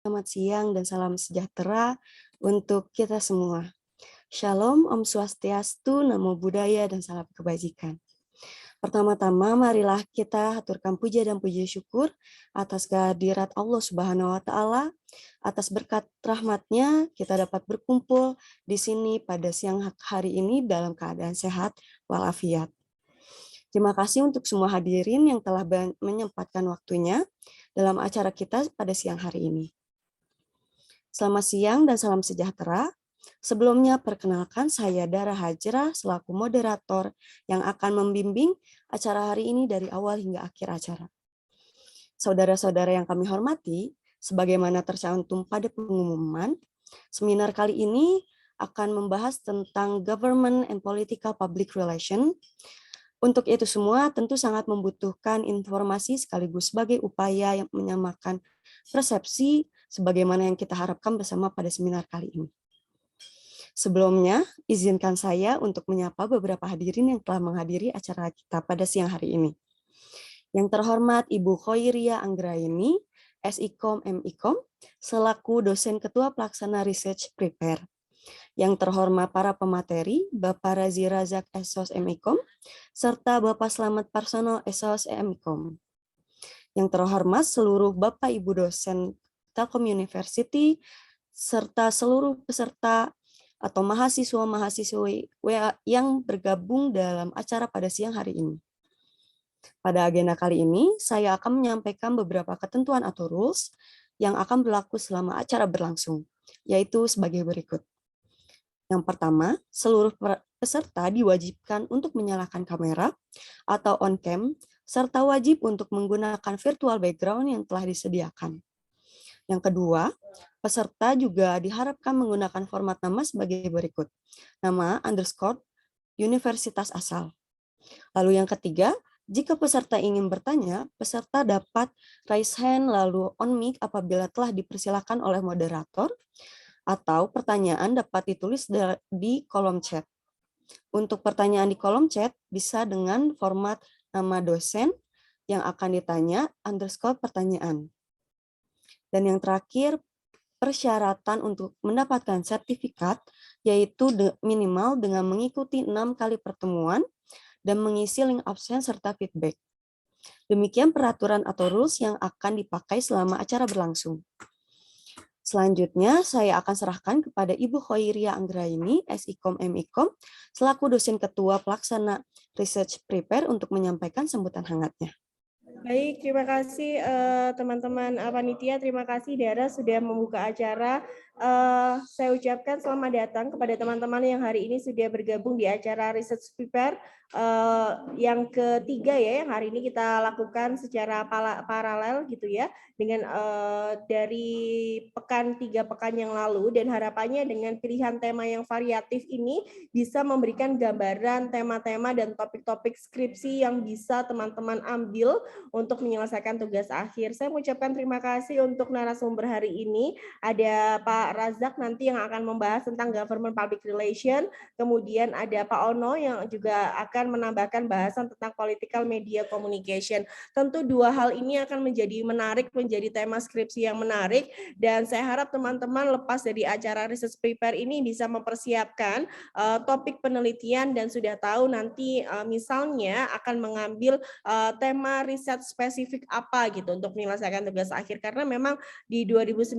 Selamat siang dan salam sejahtera untuk kita semua. Shalom, Om Swastiastu, Namo Buddhaya, dan salam kebajikan. Pertama-tama, marilah kita haturkan puja dan puji syukur atas kehadirat Allah Subhanahu wa Ta'ala, atas berkat rahmatnya kita dapat berkumpul di sini pada siang hari ini dalam keadaan sehat walafiat. Terima kasih untuk semua hadirin yang telah menyempatkan waktunya dalam acara kita pada siang hari ini. Selamat siang dan salam sejahtera. Sebelumnya perkenalkan saya Dara Hajra selaku moderator yang akan membimbing acara hari ini dari awal hingga akhir acara. Saudara-saudara yang kami hormati, sebagaimana tercantum pada pengumuman, seminar kali ini akan membahas tentang Government and Political Public Relation. Untuk itu semua tentu sangat membutuhkan informasi sekaligus sebagai upaya yang menyamakan persepsi sebagaimana yang kita harapkan bersama pada seminar kali ini. Sebelumnya, izinkan saya untuk menyapa beberapa hadirin yang telah menghadiri acara kita pada siang hari ini. Yang terhormat Ibu Khoiria Anggraini, SIKOM MIKOM, selaku dosen Ketua Pelaksana Research Prepare. Yang terhormat para pemateri, Bapak Razi Razak SOS MIKOM, serta Bapak Slamet Parsono SOS MIKOM. Yang terhormat seluruh Bapak Ibu dosen Telkom University, serta seluruh peserta atau mahasiswa-mahasiswi yang bergabung dalam acara pada siang hari ini. Pada agenda kali ini, saya akan menyampaikan beberapa ketentuan atau rules yang akan berlaku selama acara berlangsung, yaitu sebagai berikut. Yang pertama, seluruh peserta diwajibkan untuk menyalakan kamera atau on-cam, serta wajib untuk menggunakan virtual background yang telah disediakan. Yang kedua, peserta juga diharapkan menggunakan format nama sebagai berikut. Nama _ universitas asal. Lalu yang ketiga, jika peserta ingin bertanya, peserta dapat raise hand lalu on mic apabila telah dipersilakan oleh moderator, atau pertanyaan dapat ditulis di kolom chat. Untuk pertanyaan di kolom chat bisa dengan format nama dosen yang akan ditanya _ pertanyaan. Dan yang terakhir, persyaratan untuk mendapatkan sertifikat yaitu minimal dengan mengikuti 6 kali pertemuan dan mengisi link absen serta feedback. Demikian peraturan atau rules yang akan dipakai selama acara berlangsung. Selanjutnya, saya akan serahkan kepada Ibu Khoiria Anggraini, SIKOM MIKOM, selaku dosen ketua pelaksana Research Prepare untuk menyampaikan sambutan hangatnya. Baik, terima kasih teman-teman panitia, terima kasih Dara sudah membuka acara. Saya ucapkan selamat datang kepada teman-teman yang hari ini sudah bergabung di acara Research Prepare yang ketiga ya, yang hari ini kita lakukan secara paralel gitu ya, dengan dari 3 pekan yang lalu, dan harapannya dengan pilihan tema yang variatif ini bisa memberikan gambaran tema-tema dan topik-topik skripsi yang bisa teman-teman ambil untuk menyelesaikan tugas akhir. Saya mengucapkan terima kasih untuk narasumber hari ini. Ada Pak Razak nanti yang akan membahas tentang Government Public Relation, kemudian ada Pak Ono yang juga akan menambahkan bahasan tentang Political Media Communication. Tentu dua hal ini akan menjadi menarik, menjadi tema skripsi yang menarik, dan saya harap teman-teman lepas dari acara Research Prepare ini bisa mempersiapkan topik penelitian dan sudah tahu nanti misalnya akan mengambil tema riset spesifik apa gitu untuk menyelesaikan tugas akhir, karena memang di 2019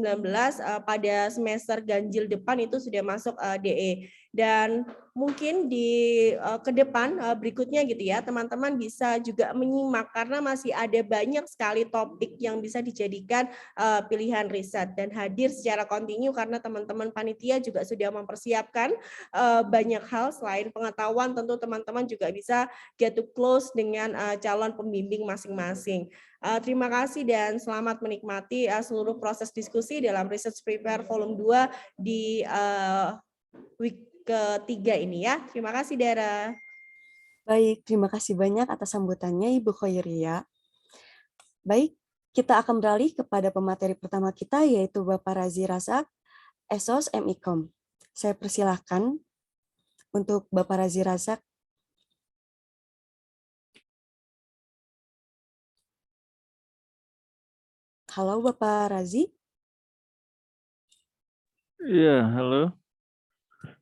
pada semester ganjil depan itu sudah masuk DE, dan mungkin di ke depan berikutnya gitu ya, teman-teman bisa juga menyimak karena masih ada banyak sekali topik yang bisa dijadikan pilihan riset, dan hadir secara kontinu karena teman-teman panitia juga sudah mempersiapkan banyak hal. Selain pengetahuan, tentu teman-teman juga bisa get to close dengan calon pembimbing masing-masing. Terima kasih dan selamat menikmati seluruh proses diskusi dalam Research Prepare Volume 2 di week ketiga ini ya. Terima kasih Dara. Baik, terima kasih banyak atas sambutannya Ibu Khoiria. Baik, kita akan beralih kepada pemateri pertama kita yaitu Bapak Razi Razak, SOS MIKOM. Saya persilahkan untuk Bapak Razi Razak. Halo Bapak Razi. Iya, halo.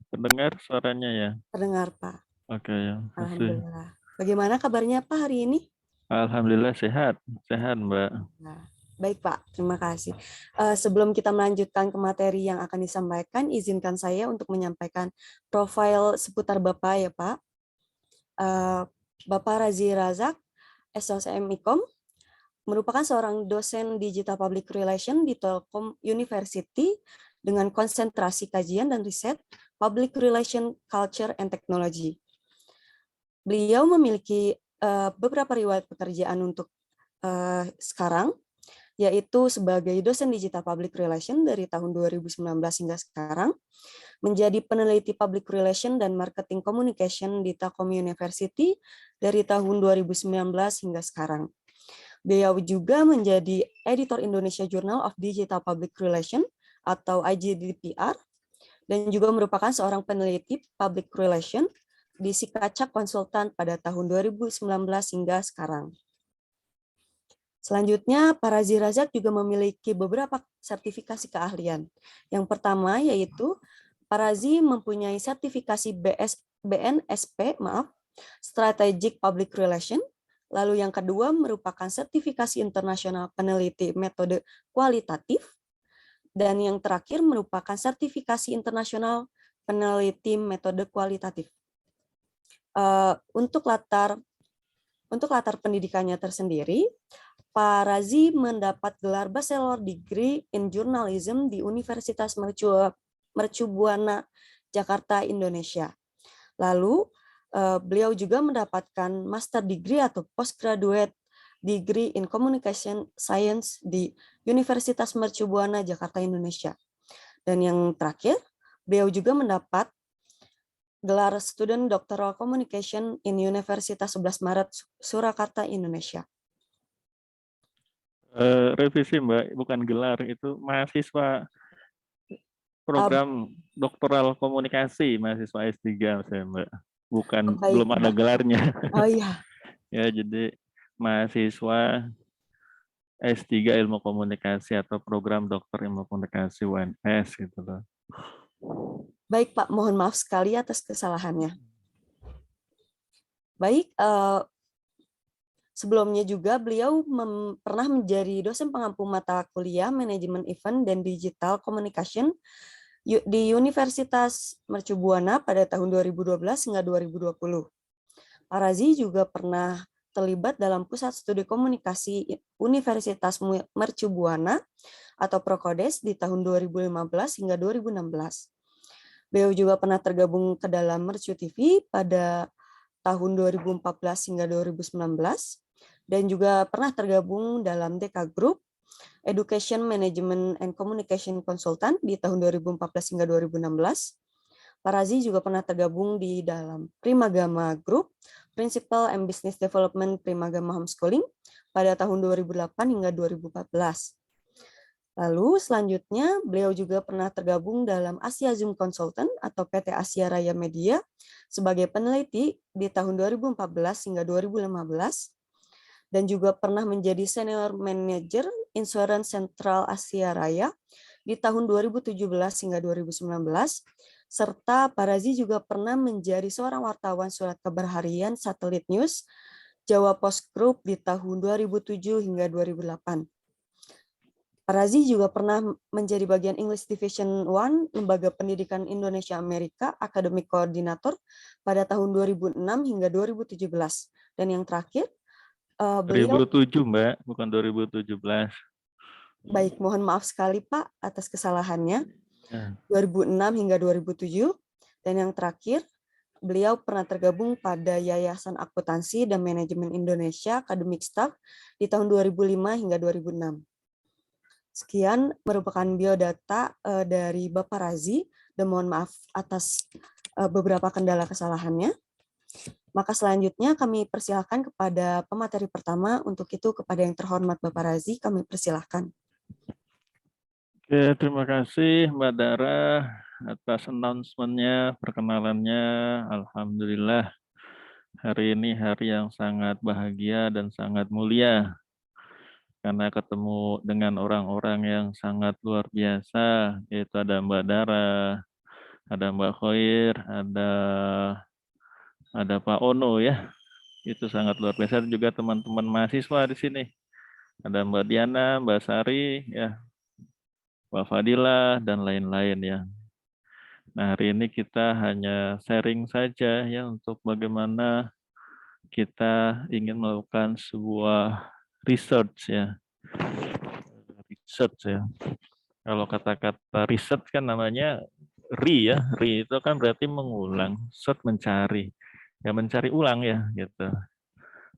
Pendengar suaranya ya? Terdengar, Pak. Oke, ya. Makasih. Alhamdulillah. Bagaimana kabarnya Pak hari ini? Alhamdulillah sehat. Sehat, Mbak. Nah, baik Pak, terima kasih. Sebelum kita melanjutkan ke materi yang akan disampaikan, izinkan saya untuk menyampaikan profil seputar Bapak ya Pak. Eh, Bapak Razi Razak, SOCM Ikom, merupakan seorang dosen Digital Public Relation di Telkom University dengan konsentrasi kajian dan riset Public Relation Culture and Technology. Beliau memiliki beberapa riwayat pekerjaan untuk sekarang, yaitu sebagai dosen Digital Public Relation dari tahun 2019 hingga sekarang, menjadi peneliti Public Relation dan Marketing Communication di Telkom University dari tahun 2019 hingga sekarang. Beliau juga menjadi editor Indonesia Journal of Digital Public Relation atau IJDPR dan juga merupakan seorang peneliti Public Relation di Sikacak Konsultan pada tahun 2019 hingga sekarang. Selanjutnya, Pak Razi Razak juga memiliki beberapa sertifikasi keahlian. Yang pertama yaitu Pak Razi mempunyai sertifikasi BNSP, Strategic Public Relation. Lalu yang kedua merupakan sertifikasi internasional peneliti metode kualitatif. Dan yang terakhir merupakan sertifikasi internasional peneliti metode kualitatif. Untuk latar pendidikannya tersendiri, Pak Razi mendapat gelar Bachelor Degree in Journalism di Universitas Mercubuana, Jakarta, Indonesia. Lalu, beliau juga mendapatkan Master Degree atau Postgraduate Degree in Communication Science di Universitas Mercubuana, Jakarta, Indonesia. Dan yang terakhir, beliau juga mendapat gelar Student Doctoral Communication in Universitas 11 Maret, Surakarta, Indonesia. Revisi, Mbak, bukan gelar, itu mahasiswa program doktoral komunikasi, mahasiswa S3, saya, Mbak. Bukan, Baik, belum ada Pak. gelarnya. Oh iya. Ya, jadi mahasiswa S3 Ilmu Komunikasi atau program dokter Ilmu Komunikasi UNS gitu loh. Baik, Pak. Mohon maaf sekali atas kesalahannya. Baik, sebelumnya juga beliau pernah menjadi dosen pengampu mata kuliah Manajemen Event dan Digital Communication di Universitas Mercubuana pada tahun 2012 hingga 2020. Pak Razi juga pernah terlibat dalam Pusat Studi Komunikasi Universitas Mercubuana atau Prokodes di tahun 2015 hingga 2016. Beliau juga pernah tergabung ke dalam Mercu TV pada tahun 2014 hingga 2019 dan juga pernah tergabung dalam Deka Group Education Management and Communication Consultant di tahun 2014 hingga 2016. Pak Razi juga pernah tergabung di dalam Primagama Group Principal and Business Development Primagama Homeschooling pada tahun 2008 hingga 2014. Lalu selanjutnya beliau juga pernah tergabung dalam Asia Zoom Consultant atau PT Asia Raya Media sebagai peneliti di tahun 2014 hingga 2015 dan juga pernah menjadi Senior Manager Insurance Central Asia Raya di tahun 2017 hingga 2019 serta Pak Razi juga pernah menjadi seorang wartawan surat kabar harian Satelit News Jawa Post Group di tahun 2007 hingga 2008. Pak Razi juga pernah menjadi bagian English Division 1 Lembaga Pendidikan Indonesia Amerika Academic Coordinator pada tahun 2006 hingga 2017. Dan yang terakhir, beliau 2007, Mbak, bukan 2017. Baik, mohon maaf sekali Pak atas kesalahannya. Ya. 2006 hingga 2007. Dan yang terakhir, beliau pernah tergabung pada Yayasan Akuntansi dan Manajemen Indonesia Academic Staff di tahun 2005 hingga 2006. Sekian merupakan biodata dari Bapak Razi dan mohon maaf atas beberapa kendala kesalahannya. Maka selanjutnya kami persilahkan kepada pemateri pertama. Untuk itu kepada yang terhormat Bapak Razi kami persilahkan. Oke, terima kasih Mbak Dara atas announcement-nya, perkenalannya. Alhamdulillah, hari ini hari yang sangat bahagia dan sangat mulia. karena ketemu dengan orang-orang yang sangat luar biasa, yaitu ada Mbak Dara, ada Mbak Khoir, ada Pak Ono ya. Itu sangat luar biasa. Dan juga teman-teman mahasiswa di sini. Ada Mbak Diana, Mbak Sari, ya, Mbak Fadila, dan lain-lain ya. Nah, hari ini kita hanya sharing saja ya untuk bagaimana kita ingin melakukan sebuah research ya. Research ya. Kalau kata-kata research kan namanya ya. Itu kan berarti mengulang. Search mencari. Ya mencari ulang ya gitu.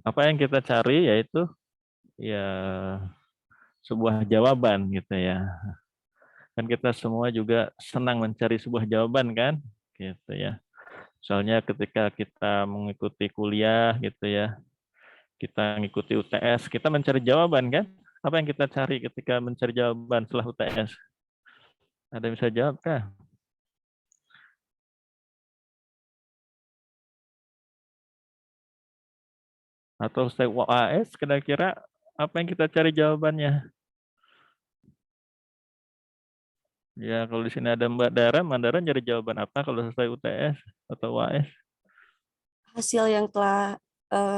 Apa yang kita cari yaitu ya sebuah jawaban gitu ya. Kan kita semua juga senang mencari sebuah jawaban kan gitu ya. Soalnya ketika kita mengikuti kuliah gitu ya, kita mengikuti UTS, kita mencari jawaban kan? Apa yang kita cari ketika mencari jawaban setelah UTS? Ada yang bisa jawab kah? Atau setelah UAS kira-kira apa yang kita cari jawabannya? Ya kalau di sini ada Mbak Dara nyari jawaban apa kalau selesai UTS atau UAS? Hasil yang telah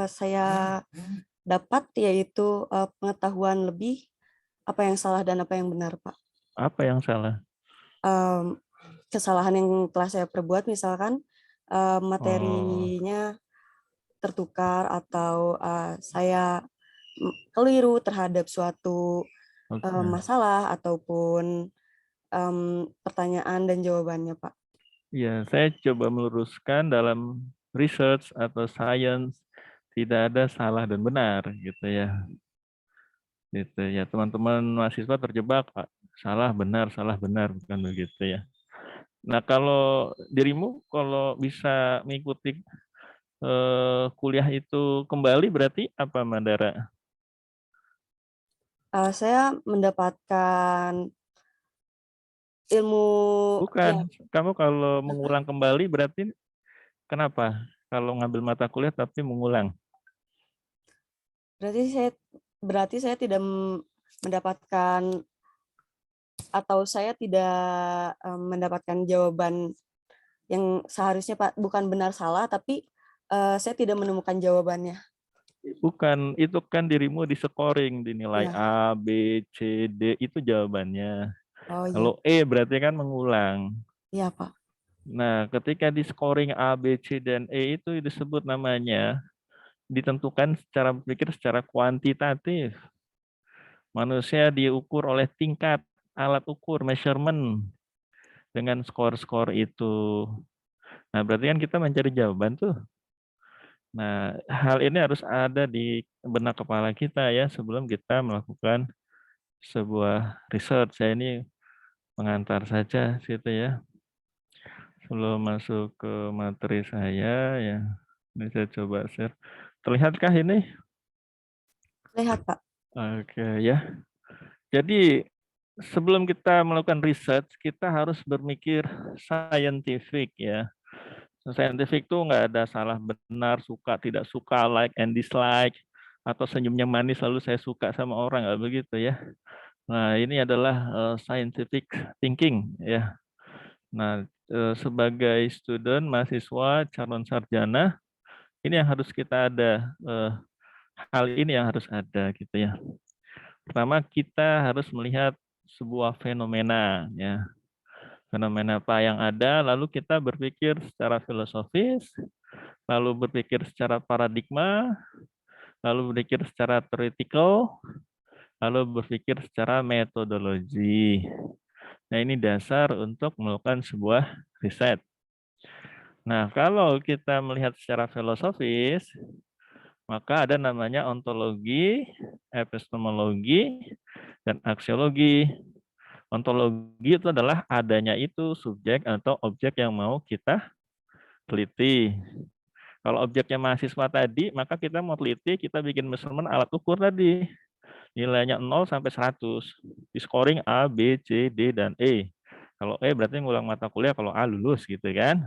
saya dapat yaitu pengetahuan lebih apa yang salah dan apa yang benar, Pak. Apa yang salah? Kesalahan yang telah saya perbuat, misalkan Oh, materinya tertukar atau saya keliru terhadap suatu oke. masalah ataupun pertanyaan dan jawabannya, Pak. Ya, saya coba meluruskan dalam research atau science tidak ada salah dan benar gitu ya. Gitu ya, teman-teman mahasiswa terjebak, Pak. Salah benar bukan begitu ya. Nah, kalau dirimu kalau bisa mengikuti kuliah itu kembali berarti apa, Mandara? Saya mendapatkan ilmu Bukan, ya, kamu kalau mengulang kembali berarti kenapa? Kalau ngambil mata kuliah tapi mengulang. berarti saya tidak mendapatkan atau saya tidak mendapatkan jawaban yang seharusnya, Pak, bukan benar salah, tapi saya tidak menemukan jawabannya. Bukan, itu kan dirimu di scoring, dinilai Ya, A, B, C, D, itu jawabannya. oh iya, Kalau E berarti kan mengulang. iya Pak. Nah, ketika di scoring A, B, C, dan E itu disebut namanya ditentukan secara berpikir secara kuantitatif. Manusia diukur oleh tingkat alat ukur measurement dengan skor-skor itu. Nah, berarti kan kita mencari jawaban tuh. Nah, hal ini harus ada di benak kepala kita ya sebelum kita melakukan sebuah research. Saya ini mengantar saja situ ya. Sebelum masuk ke materi saya ya. Ini saya coba share. Terlihatkah ini? Lihat Pak. Oke ya. Jadi sebelum kita melakukan research, kita harus berpikir scientific ya. Scientific itu nggak ada salah benar, suka tidak suka, like and dislike, atau senyumnya manis lalu saya suka sama orang, nggak begitu ya. Nah ini adalah scientific thinking ya. Nah sebagai student, mahasiswa, calon sarjana, ini yang harus kita ada, hal ini yang harus ada gitu ya. Pertama kita harus melihat sebuah fenomena ya. Fenomena apa yang ada, lalu kita berpikir secara filosofis, lalu berpikir secara paradigma, lalu berpikir secara theoretical, lalu berpikir secara metodologi. Nah, ini dasar untuk melakukan sebuah riset. Nah, kalau kita melihat secara filosofis, maka ada namanya ontologi, epistemologi, dan aksiologi. Ontologi itu adalah adanya itu subjek atau objek yang mau kita teliti. Kalau objeknya mahasiswa tadi, maka kita mau teliti, kita bikin measurement alat ukur tadi. Nilainya 0 sampai 100. Di scoring A, B, C, D, dan E. Kalau E berarti ngulang mata kuliah, kalau A lulus gitu kan.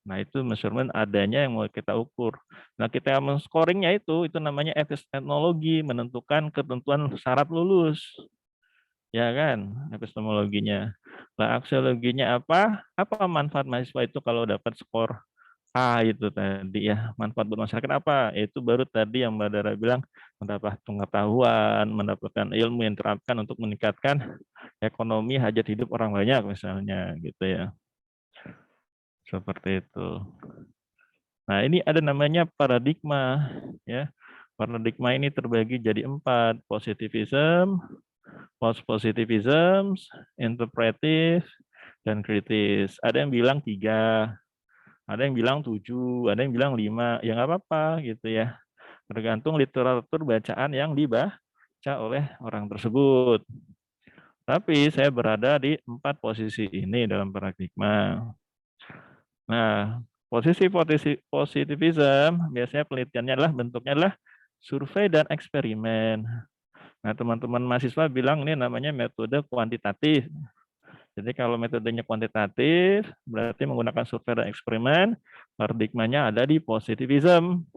Nah, itu measurement adanya yang mau kita ukur. Nah, kita men-scoringnya itu namanya epistemologi, menentukan ketentuan syarat lulus. Ya kan, epistemologinya. Nah, aksiologinya apa? Apa manfaat mahasiswa itu kalau dapat skor A itu tadi ya, manfaat buat masyarakat apa? Itu baru tadi yang Mbak Dara bilang, mendapat pengetahuan, mendapatkan ilmu yang terapkan untuk meningkatkan ekonomi hajat hidup orang banyak misalnya gitu ya. Seperti itu. Nah, ini ada namanya paradigma ya. Paradigma ini terbagi jadi 4, positivism, post-positivism, interpretive, dan kritis. Ada yang bilang 3, ada yang bilang 7, ada yang bilang 5, ya nggak apa-apa gitu ya. Tergantung literatur bacaan yang dibaca oleh orang tersebut. Tapi saya berada di 4 posisi ini dalam paradigma. Nah, posisi positivism biasanya penelitiannya adalah bentuknya adalah survei dan eksperimen. Nah, teman-teman mahasiswa bilang ini namanya metode kuantitatif. Jadi kalau metodenya kuantitatif, berarti menggunakan survei dan eksperimen, paradigmanya ada di positivism,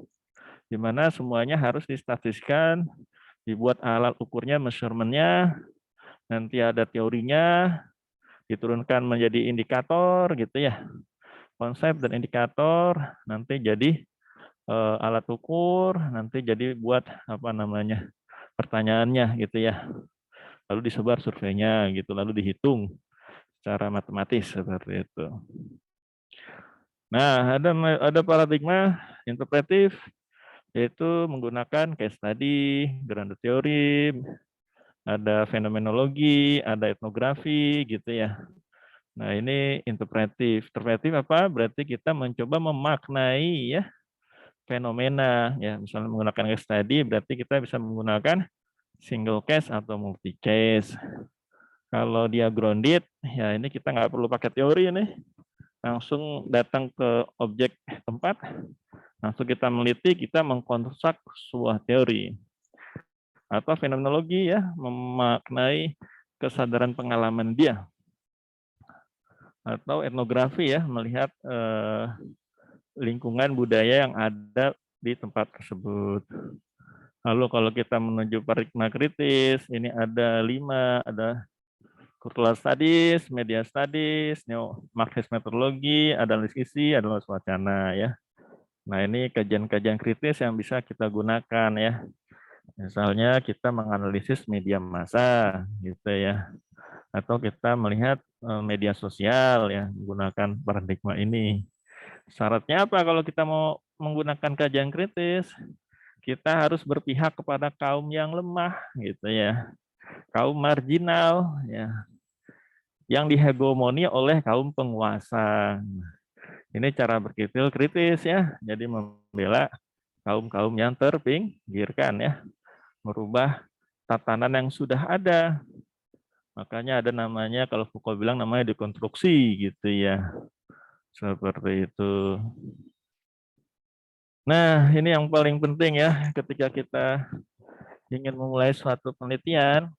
di mana semuanya harus distatistikkan, dibuat alat ukurnya, measurementnya, nanti ada teorinya, diturunkan menjadi indikator gitu ya, konsep dan indikator, nanti jadi alat ukur, nanti jadi buat apa namanya pertanyaannya gitu ya, lalu disebar surveinya gitu, lalu dihitung secara matematis seperti itu. Nah, ada paradigma interpretif, yaitu menggunakan case study, grounded theory, ada fenomenologi, ada etnografi gitu ya. Nah, ini interpretif. Interpretif apa? Berarti kita mencoba memaknai ya fenomena ya. Misalnya menggunakan case study berarti kita bisa menggunakan single case atau multi case. Kalau dia grounded, ya ini kita nggak perlu pakai teori nih. Langsung datang ke objek tempat, langsung kita meliti, kita mengkonstruk sebuah teori. Atau fenomenologi ya, memaknai kesadaran pengalaman dia. Atau etnografi ya, melihat lingkungan budaya yang ada di tempat tersebut. Lalu kalau kita menuju paradigma kritis, ini ada 5, ada cultural studies, media studies, neo-Marxist metodologi, ada analisis isi, ada analisis wacana ya. Nah, ini kajian-kajian kritis yang bisa kita gunakan ya. Misalnya kita menganalisis media massa gitu ya. Atau kita melihat media sosial ya menggunakan paradigma ini. Syaratnya apa kalau kita mau menggunakan kajian kritis? Kita harus berpihak kepada kaum yang lemah gitu ya. Kaum marginal ya, yang dihegemoni oleh kaum penguasa. Ini cara berpikir kritis ya. Jadi membela kaum-kaum yang terpinggirkan ya. Merubah tatanan yang sudah ada. Makanya ada namanya, kalau Foucault bilang namanya dekonstruksi gitu ya. Seperti itu. Nah, ini yang paling penting ya ketika kita ingin memulai suatu penelitian,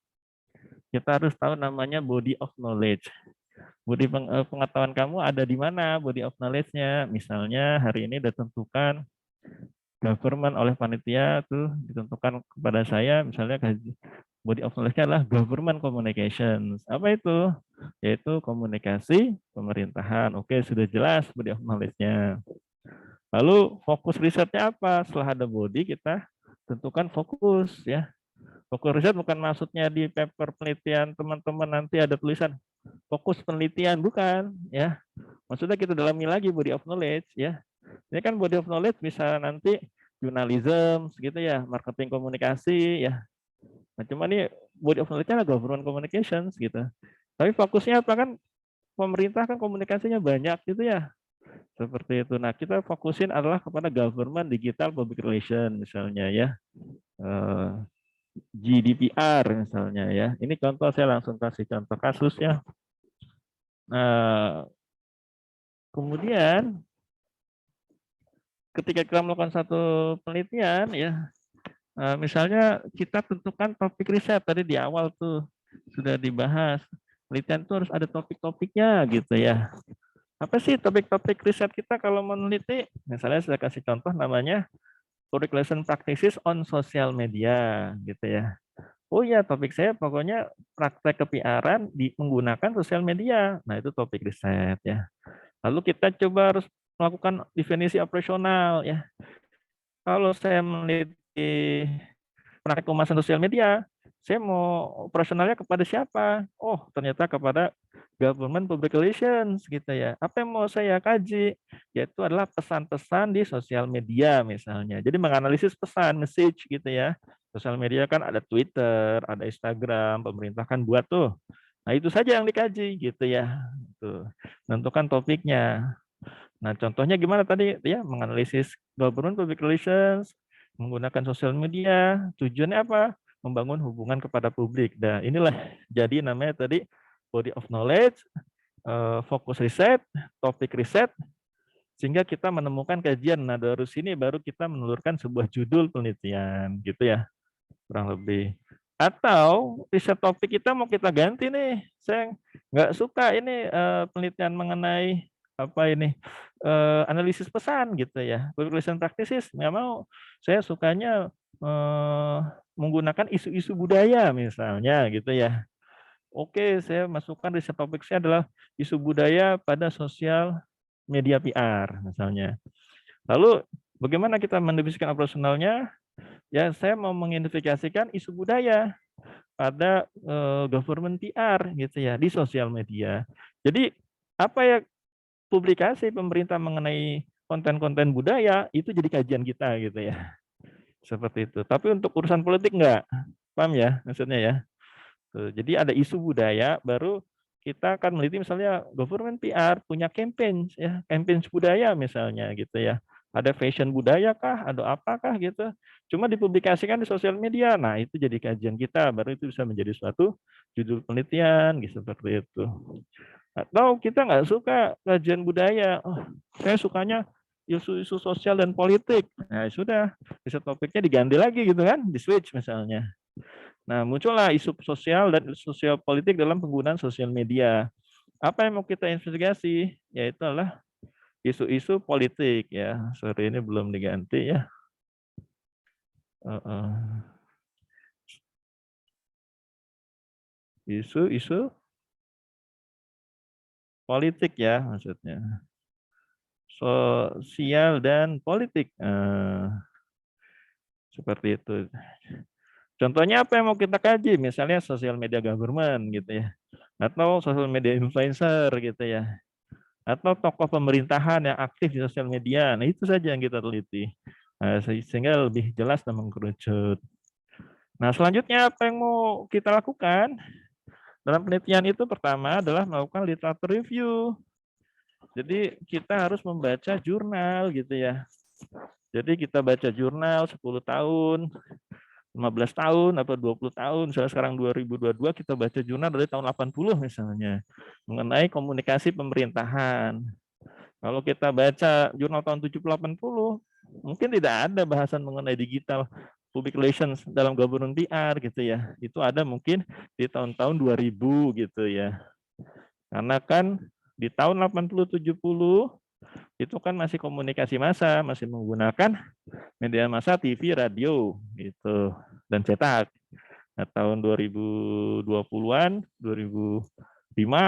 kita harus tahu namanya body of knowledge. Body pengetahuan kamu ada di mana body of knowledge-nya. Misalnya hari ini ditentukan government oleh panitia tuh ditentukan kepada saya, misalnya body of knowledge-nya adalah government communications. Apa itu? Yaitu komunikasi pemerintahan. Oke, sudah jelas body of knowledge-nya. Lalu fokus risetnya apa? Setelah ada body, kita tentukan fokus ya. Fokus riset bukan maksudnya di paper penelitian teman-teman nanti ada tulisan fokus penelitian, bukan ya. Maksudnya kita dalami lagi body of knowledge ya. Ini kan body of knowledge bisa nanti journalism gitu ya, marketing komunikasi ya. Nah, cuma ini body of knowledge-nya adalah government communications gitu. Tapi fokusnya apa kan? Pemerintah kan komunikasinya banyak gitu ya. Seperti itu. Nah, kita fokusin adalah kepada government digital public relation misalnya ya. GDPR misalnya ya. Ini contoh, saya langsung kasih contoh kasus ya. Nah, kemudian ketika kita melakukan satu penelitian ya, misalnya kita tentukan topik riset tadi di awal tuh sudah dibahas. Penelitian itu harus ada topik-topiknya gitu ya. Apa sih topik-topik riset kita kalau meneliti? Misalnya saya kasih contoh namanya Public Relation Practices on Social Media gitu ya. Oh ya, topik saya pokoknya praktek ke-PR-an menggunakan sosial media. Nah, itu topik riset ya. Lalu kita coba harus melakukan definisi operasional ya. Kalau saya meneliti praktek pemasaran sosial media, saya mau operasionalnya kepada siapa? Oh, ternyata kepada government public relations gitu ya. Apa yang mau saya kaji? Yaitu adalah pesan-pesan di sosial media misalnya. Jadi menganalisis pesan, message gitu ya. Sosial media kan ada Twitter, ada Instagram, pemerintah kan buat tuh. Nah, itu saja yang dikaji gitu ya. Tuh. Tentukan topiknya. Nah, contohnya gimana tadi ya, menganalisis government public relations, menggunakan sosial media, tujuannya apa? Membangun hubungan kepada publik. Nah, inilah jadi namanya tadi body of knowledge, fokus riset, topik riset, sehingga kita menemukan kajian. Nah, dari sini baru kita menelurkan sebuah judul penelitian, gitu ya, kurang lebih. Atau riset topik kita mau kita ganti nih, saya nggak suka ini penelitian mengenai apa ini analisis pesan gitu ya, public relation practices, nggak mau. Saya sukanya menggunakan isu-isu budaya misalnya gitu ya. Oke, saya masukkan riset topik saya adalah isu budaya pada sosial media PR misalnya. Lalu bagaimana kita mendefinisikan operasionalnya? Ya, saya mau mengidentifikasikan isu budaya pada government PR gitu ya di sosial media. Jadi apa ya publikasi pemerintah mengenai konten-konten budaya itu jadi kajian kita gitu ya. Seperti itu. Tapi untuk urusan politik enggak. Paham ya maksudnya ya? Tuh, jadi ada isu budaya baru kita akan meneliti misalnya government PR punya campaign ya, campaign budaya misalnya gitu ya. Ada fashion budaya kah, ada apakah gitu. Cuma dipublikasikan di sosial media. Nah, itu jadi kajian kita, baru itu bisa menjadi suatu judul penelitian gitu seperti itu. Atau kita nggak suka kajian budaya, oh, saya sukanya isu-isu sosial dan politik. Nah, sudah, riset topiknya diganti lagi gitu kan, di switch misalnya. Nah, muncullah isu sosial dan sosial politik dalam penggunaan sosial media. Apa yang mau kita investigasi? Yaitu adalah isu-isu politik ya. Sorry ini belum diganti ya. Isu-isu politik ya maksudnya. Sosial dan politik. Seperti itu. Contohnya apa yang mau kita kaji? Misalnya sosial media government gitu ya. Atau sosial media influencer gitu ya. Atau tokoh pemerintahan yang aktif di sosial media. Nah, itu saja yang kita teliti. Nah, sehingga lebih jelas dan mengkerucut. Nah, selanjutnya apa yang mau kita lakukan? Dalam penelitian itu pertama adalah melakukan literatur review. Jadi kita harus membaca jurnal gitu ya. Jadi kita baca jurnal 10 tahun, 15 tahun atau 20 tahun, misalnya sekarang 2022 kita baca jurnal dari tahun 80 misalnya, mengenai komunikasi pemerintahan. Kalau kita baca jurnal tahun 70-80, mungkin tidak ada bahasan mengenai digital public relations dalam government PR gitu ya. Itu ada mungkin di tahun-tahun 2000 gitu ya. Karena kan di tahun 80-70 itu kan masih komunikasi massa, masih menggunakan media massa TV, radio gitu dan cetak. Nah, tahun 2020-an, 2005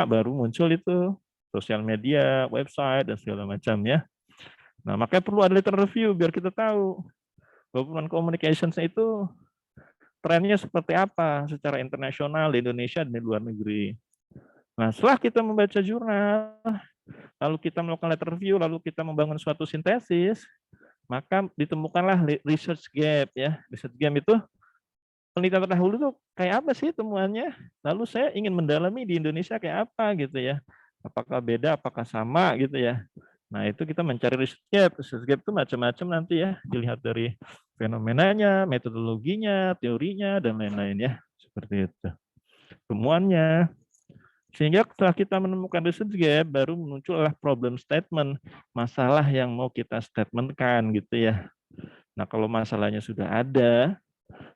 baru muncul itu sosial media, website dan segala macam ya. Nah, makanya perlu ada literatur review biar kita tahu government communications itu trennya seperti apa secara internasional di Indonesia dan di luar negeri. Nah, setelah kita membaca jurnal, lalu kita melakukan literatur review, lalu kita membangun suatu sintesis, maka ditemukanlah research gap ya. Research gap itu penelitian terdahulu tuh kayak apa sih temuannya? Lalu saya ingin mendalami di Indonesia kayak apa gitu ya. Apakah beda, apakah sama gitu ya. Nah, itu kita mencari research gap. Research gap itu macam-macam nanti ya, dilihat dari fenomenanya, metodologinya, teorinya, dan lain-lain ya. Seperti itu. Temuannya. Sehingga setelah kita menemukan research gap, baru muncullah problem statement, masalah yang mau kita statementkan gitu ya. Nah, kalau masalahnya sudah ada,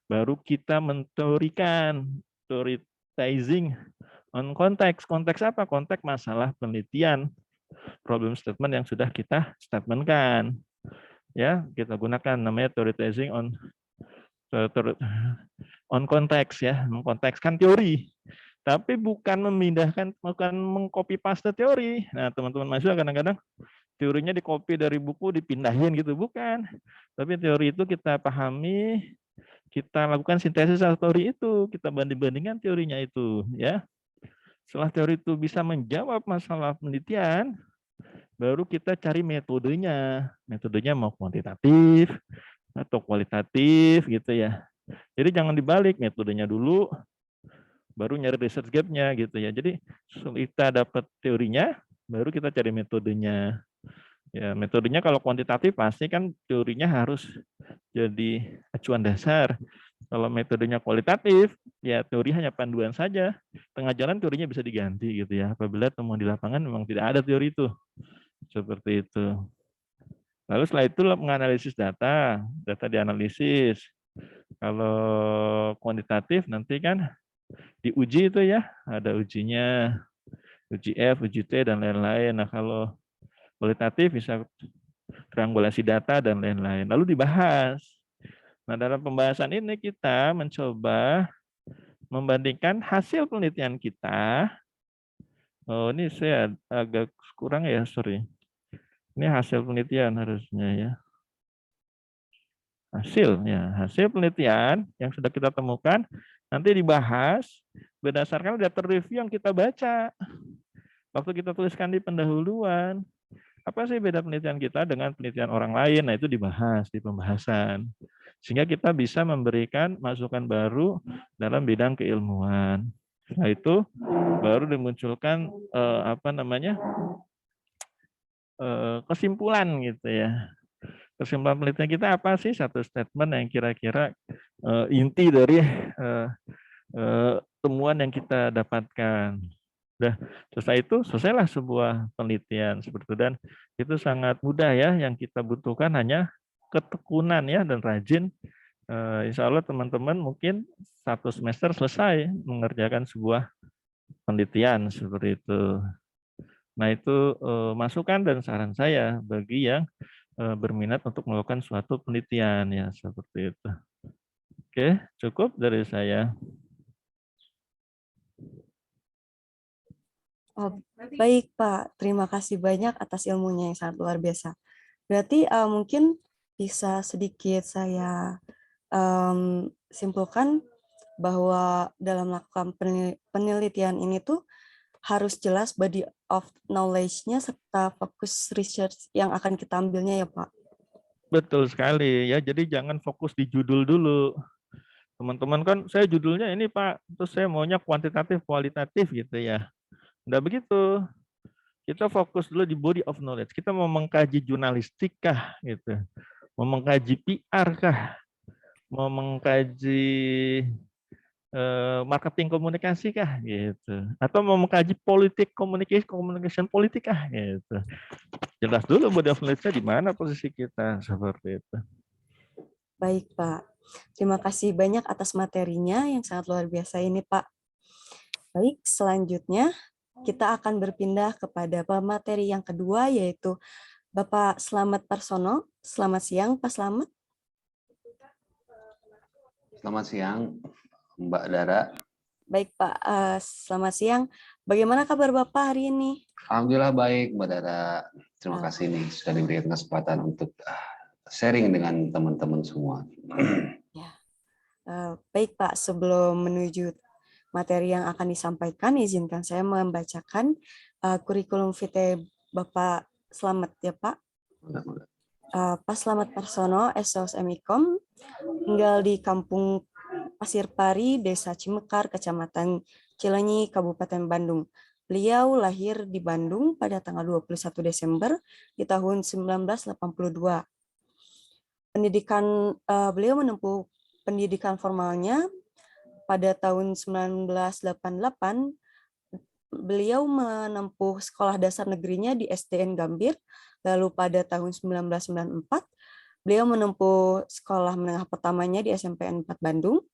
baru kita menteorikan, theorizing on konteks. Konteks apa? Konteks masalah penelitian. problem statement yang sudah kita statementkan. Ya, kita gunakan namanya theorizing on context ya, mengkontekskan teori. Tapi bukan memindahkan, bukan mengcopy paste teori. Nah, teman-teman mahasiswa kadang-kadang teorinya dikopi dari buku dipindahin gitu, bukan. Tapi teori itu kita pahami, kita lakukan sintesis teori itu, kita banding-bandingkan teorinya itu, ya. Setelah teori itu bisa menjawab masalah penelitian, baru kita cari metodenya. Metodenya mau kuantitatif atau kualitatif gitu ya. Jadi jangan dibalik, metodenya dulu, baru nyari research gap-nya gitu ya. Jadi kita dapat teorinya, baru kita cari metodenya. Ya, metodenya kalau kuantitatif pasti kan teorinya harus jadi acuan dasar. Kalau metodenya kualitatif, ya teori hanya panduan saja. Tengah jalan teorinya bisa diganti gitu ya. Apabila temuan di lapangan memang tidak ada teori itu. Seperti itu. Lalu setelah itu menganalisis data, data dianalisis. Kalau kuantitatif nanti kan diuji itu ya, ada ujinya, uji F, uji T, dan lain-lain. Nah kalau kualitatif bisa triangulasi data dan lain-lain. Lalu dibahas. Nah dalam pembahasan ini kita mencoba membandingkan hasil penelitian kita. Oh ini saya agak kurang ya, sorry. Ini hasil penelitian harusnya ya. Hasil penelitian yang sudah kita temukan nanti dibahas berdasarkan data review yang kita baca. Waktu kita tuliskan di pendahuluan, apa sih beda penelitian kita dengan penelitian orang lain? Nah itu dibahas di pembahasan. Sehingga kita bisa memberikan masukan baru dalam bidang keilmuan. Setelah itu baru dimunculkan kesimpulan gitu ya. Kesimpulan penelitian kita apa sih? Satu statement yang kira-kira inti dari temuan yang kita dapatkan. Udah selesai itu, selesailah sebuah penelitian seperti itu. Dan itu sangat mudah ya, yang kita butuhkan hanya ketekunan ya dan rajin. Insya Allah teman-teman mungkin 1 semester selesai mengerjakan sebuah penelitian seperti itu. Nah itu masukan dan saran saya bagi yang berminat untuk melakukan suatu penelitian ya seperti itu. Oke, cukup dari saya. Oh, baik Pak, terima kasih banyak atas ilmunya yang sangat luar biasa. Berarti mungkin bisa sedikit saya simpulkan bahwa dalam melakukan penelitian ini tuh harus jelas body of knowledge-nya serta fokus research yang akan kita ambilnya ya Pak. Betul sekali ya, jadi jangan fokus di judul dulu. Teman-teman kan saya judulnya ini Pak, terus saya maunya kuantitatif, kualitatif gitu ya. Nggak begitu. Kita fokus dulu di body of knowledge. Kita mau mengkaji jurnalistik kah gitu. Mau mengkaji PR kah? Mau mengkaji marketing komunikasi kah gitu. Atau mau mengkaji politik communication politik kah gitu. Jelas dulu body of knowledge-nya di mana posisi kita seperti itu. Baik Pak. Terima kasih banyak atas materinya yang sangat luar biasa ini Pak. Baik, selanjutnya kita akan berpindah kepada pemateri yang kedua yaitu Bapak Slamet Parsono. Selamat siang Pak Slamet. Selamat siang Mbak Dara. Baik Pak, selamat siang. Bagaimana kabar Bapak hari ini? Alhamdulillah baik Mbak Dara. Terima kasih nih sudah diberikan kesempatan untuk sharing dengan teman-teman semua. Ya. Baik Pak, sebelum menuju materi yang akan disampaikan, izinkan saya membacakan kurikulum vitae Bapak Slamet ya Pak. Pak Slamet Parsono, SOS MIKOM, tinggal di Kampung Pasir Pari, Desa Cimekar, Kecamatan Cilenyi, Kabupaten Bandung. Beliau lahir di Bandung pada tanggal 21 Desember di tahun 1982. Beliau menempuh pendidikan formalnya pada tahun 1988. Beliau menempuh sekolah dasar negerinya di SDN Gambir. Lalu pada tahun 1994, beliau menempuh sekolah menengah pertamanya di SMPN 4 Bandung.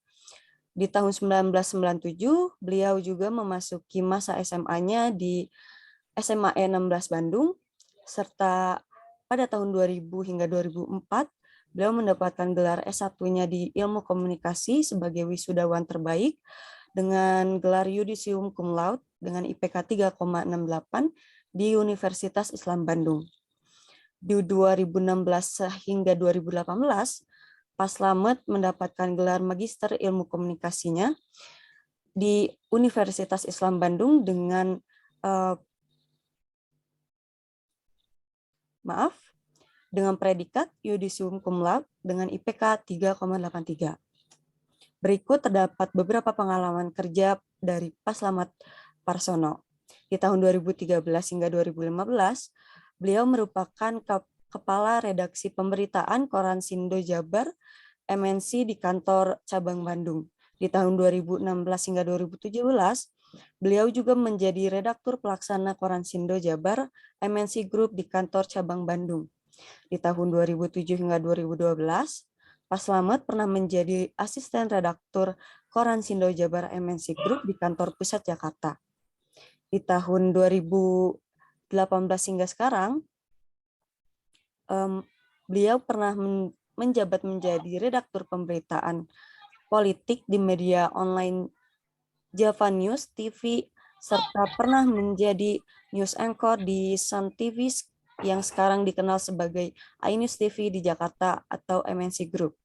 Di tahun 1997, beliau juga memasuki masa SMA-nya di SMAE 16 Bandung, serta pada tahun 2000 hingga 2004, beliau mendapatkan gelar S1-nya di Ilmu Komunikasi sebagai wisudawan terbaik dengan gelar Yudisium Cum Laude dengan IPK 3,68 di Universitas Islam Bandung. Di 2016 hingga 2018, Pak Slamet mendapatkan gelar Magister Ilmu Komunikasinya di Universitas Islam Bandung dengan dengan predikat Yudisium Cum Laude dengan IPK 3,83. Berikut terdapat beberapa pengalaman kerja dari Pak Slamet Parsono. Di tahun 2013 hingga 2015, beliau merupakan Kepala Redaksi Pemberitaan Koran Sindo Jabar MNC di kantor cabang Bandung. Di tahun 2016 hingga 2017, beliau juga menjadi Redaktur Pelaksana Koran Sindo Jabar MNC Group di kantor cabang Bandung. Di tahun 2007 hingga 2012, Pak Slamet pernah menjadi asisten redaktur Koran Sindo Jabar MNC Group di kantor pusat Jakarta. Di tahun 2018 hingga sekarang, beliau pernah menjabat menjadi redaktur pemberitaan politik di media online Java News TV, serta pernah menjadi news anchor di Sun TV yang sekarang dikenal sebagai iNews TV di Jakarta atau MNC Group.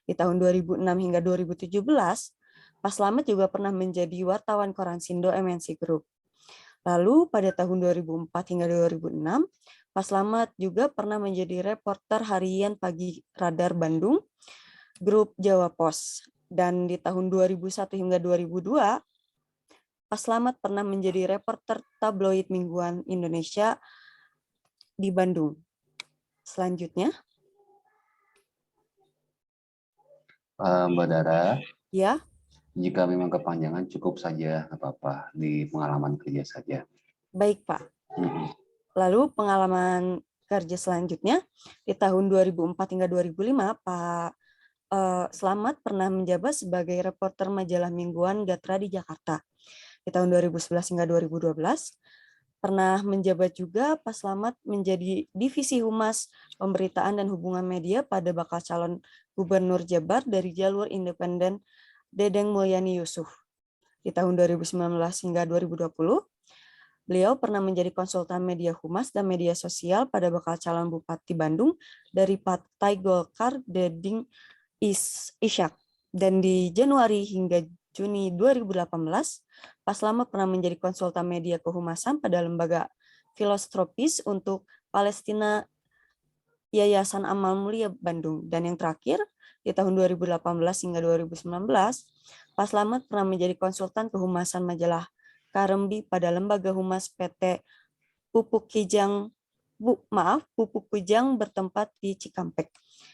Di tahun 2006 hingga 2017, Pak Slamet juga pernah menjadi wartawan Koran Sindo MNC Group. Lalu pada tahun 2004 hingga 2006, Pak Slamet juga pernah menjadi reporter harian Pagi Radar Bandung, Grup Jawa Pos. Dan di tahun 2001 hingga 2002, Pak Slamet pernah menjadi reporter tabloid mingguan Indonesia di Bandung. Selanjutnya. Mbak Dara, Ya. Jika memang kepanjangan cukup saja, nggak apa-apa, di pengalaman kerja saja. Baik, Pak. Lalu pengalaman kerja selanjutnya, di tahun 2004 hingga 2005, Pak Slamet pernah menjabat sebagai reporter majalah mingguan Gatra di Jakarta. Di tahun 2011 hingga 2012, pernah menjabat juga Pak Slamet menjadi Divisi Humas Pemberitaan dan Hubungan Media pada bakal calon Gubernur Jabar dari jalur independen Dedeng Mulyani Yusuf. Di tahun 2019 hingga 2020, beliau pernah menjadi konsultan media humas dan media sosial pada bakal calon Bupati Bandung dari Partai Golkar Deding Ishak. Dan di Januari hingga Juni 2018, Pak Slamet pernah menjadi konsultan media kehumasan pada lembaga filantropis untuk Palestina Yayasan Amal Mulia Bandung. Dan yang terakhir, di tahun 2018 hingga 2019, Pak Slamet pernah menjadi konsultan kehumasan majalah Karembi pada lembaga humas PT Pupuk Kijang bertempat di Cikampek.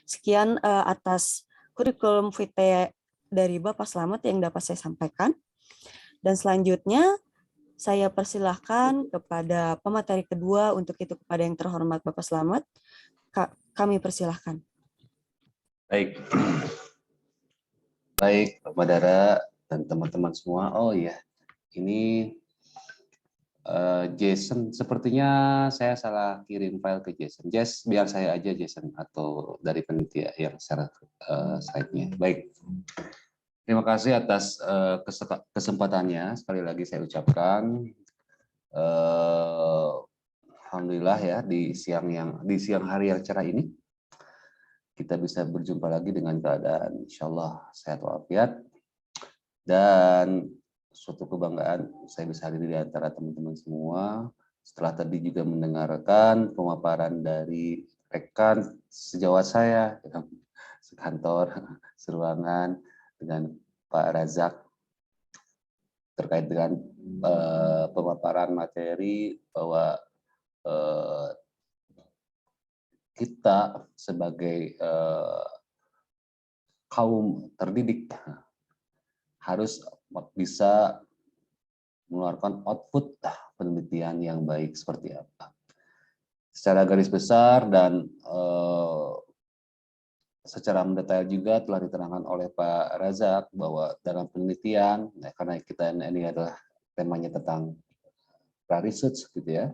Sekian atas kurikulum vitae dari Bapak Slamet yang dapat saya sampaikan. Dan selanjutnya saya persilahkan kepada pemateri kedua, untuk itu kepada yang terhormat Bapak Slamet. Kami persilahkan. Baik. Baik, Mbak Dara dan teman-teman semua. Oh iya, ini Jason, sepertinya saya salah kirim file ke Jason. Jess, biar saya aja Jason, atau dari panitia yang share slide-nya. Baik. Terima kasih atas kesempatannya. Sekali lagi saya ucapkan alhamdulillah ya, di siang hari yang cerah ini kita bisa berjumpa lagi dengan keadaan insyaallah sehat walafiat, dan suatu kebanggaan saya bisa hadir di antara teman-teman semua setelah tadi juga mendengarkan pemaparan dari rekan sejawat saya, sekantor, seruangan, dengan Pak Razak terkait dengan pemaparan materi bahwa kita sebagai kaum terdidik harus bisa mengeluarkan output penelitian yang baik seperti apa. Secara garis besar dan secara mendetail juga telah diterangkan oleh Pak Razak bahwa dalam penelitian, karena kita ini adalah temanya tentang pra-research gitu ya.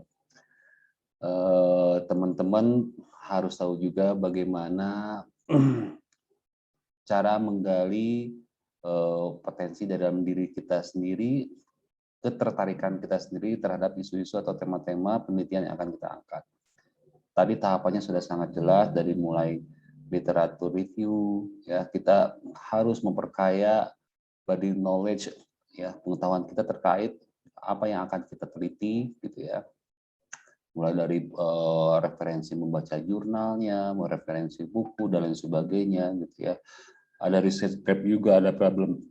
Teman-teman harus tahu juga bagaimana cara menggali potensi dalam diri kita sendiri, ketertarikan kita sendiri terhadap isu-isu atau tema-tema penelitian yang akan kita angkat. Tadi tahapannya sudah sangat jelas, dari mulai literatur review, ya kita harus memperkaya body knowledge, ya pengetahuan kita terkait apa yang akan kita teliti, gitu ya. Mulai dari referensi membaca jurnalnya, referensi buku dan lain sebagainya, gitu ya. Ada research paper juga, ada problem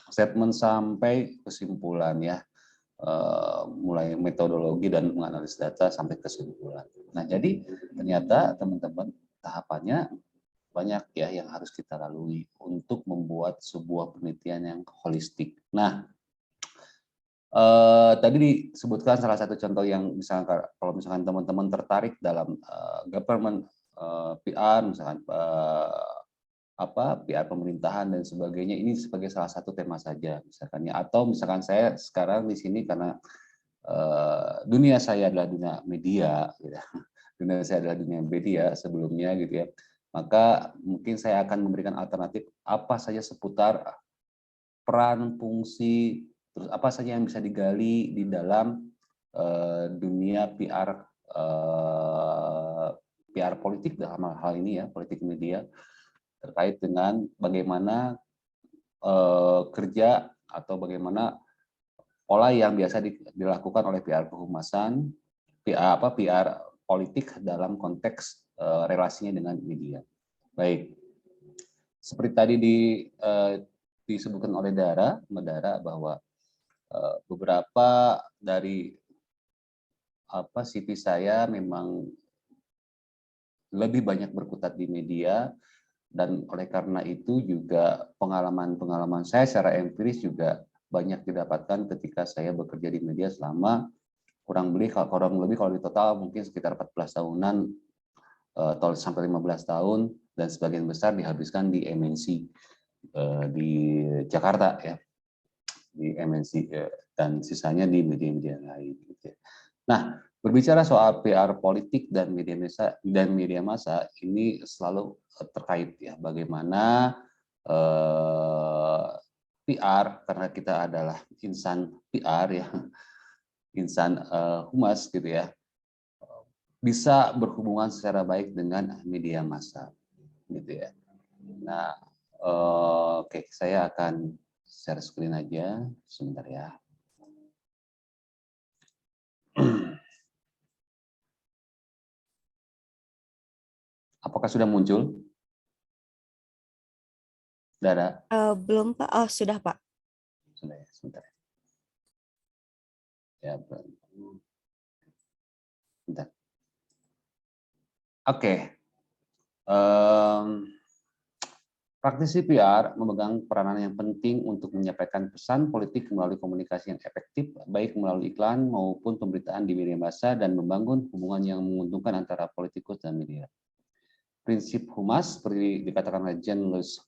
statement sampai kesimpulan ya. Mulai metodologi dan menganalisis data sampai kesimpulan. Nah, jadi ternyata teman-teman tahapannya banyak ya yang harus kita lalui untuk membuat sebuah penelitian yang holistik. Nah, tadi disebutkan salah satu contoh yang misalkan kalau misalkan teman-teman tertarik dalam government PR, misalkan PR pemerintahan dan sebagainya, ini sebagai salah satu tema saja misalkan ya. Atau misalkan saya sekarang di sini karena dunia saya adalah dunia media, gitu. Dunia saya adalah dunia media sebelumnya gitu ya. Maka mungkin saya akan memberikan alternatif apa saja seputar peran, fungsi, terus apa saja yang bisa digali di dalam dunia PR politik dalam hal ini ya, politik media, terkait dengan bagaimana kerja atau bagaimana pola yang biasa dilakukan oleh PR kehumasan, PR politik dalam konteks relasinya dengan media. Baik, seperti tadi disebutkan oleh Dara bahwa beberapa dari CV saya memang lebih banyak berkutat di media, dan oleh karena itu juga pengalaman saya secara empiris juga banyak didapatkan ketika saya bekerja di media selama kurang lebih kalau di total mungkin sekitar 14 tahunan atau sampai 15 tahun, dan sebagian besar dihabiskan di MNC di Jakarta ya, di MNC dan sisanya di media-media lain. Nah, berbicara soal PR politik dan media massa ini selalu terkait ya, bagaimana PR, karena kita adalah insan PR ya, insan humas gitu ya, bisa berhubungan secara baik dengan media massa gitu ya. Nah, oke, saya akan share screen aja sebentar ya. Apakah sudah muncul? Dara? Belum Pak. Oh sudah Pak. Sudah ya, sebentar. Ya, bentar. Oke. Praktisi PR memegang peranan yang penting untuk menyampaikan pesan politik melalui komunikasi yang efektif, baik melalui iklan maupun pemberitaan di media massa, dan membangun hubungan yang menguntungkan antara politikus dan media. Prinsip humas seperti dikatakan oleh Jean Louis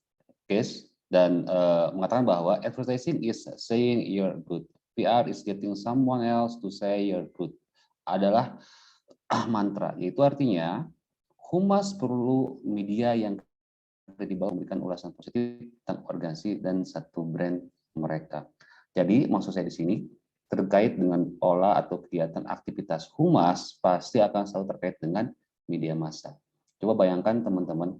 Case dan mengatakan bahwa advertising is saying you're good, PR is getting someone else to say you're good, adalah mantra. Yaitu artinya humas perlu media yang dibawa memberikan ulasan positif tentang organisasi dan satu brand mereka. Jadi maksud saya di sini terkait dengan pola atau kegiatan aktivitas humas pasti akan selalu terkait dengan media massa. Coba bayangkan teman-teman,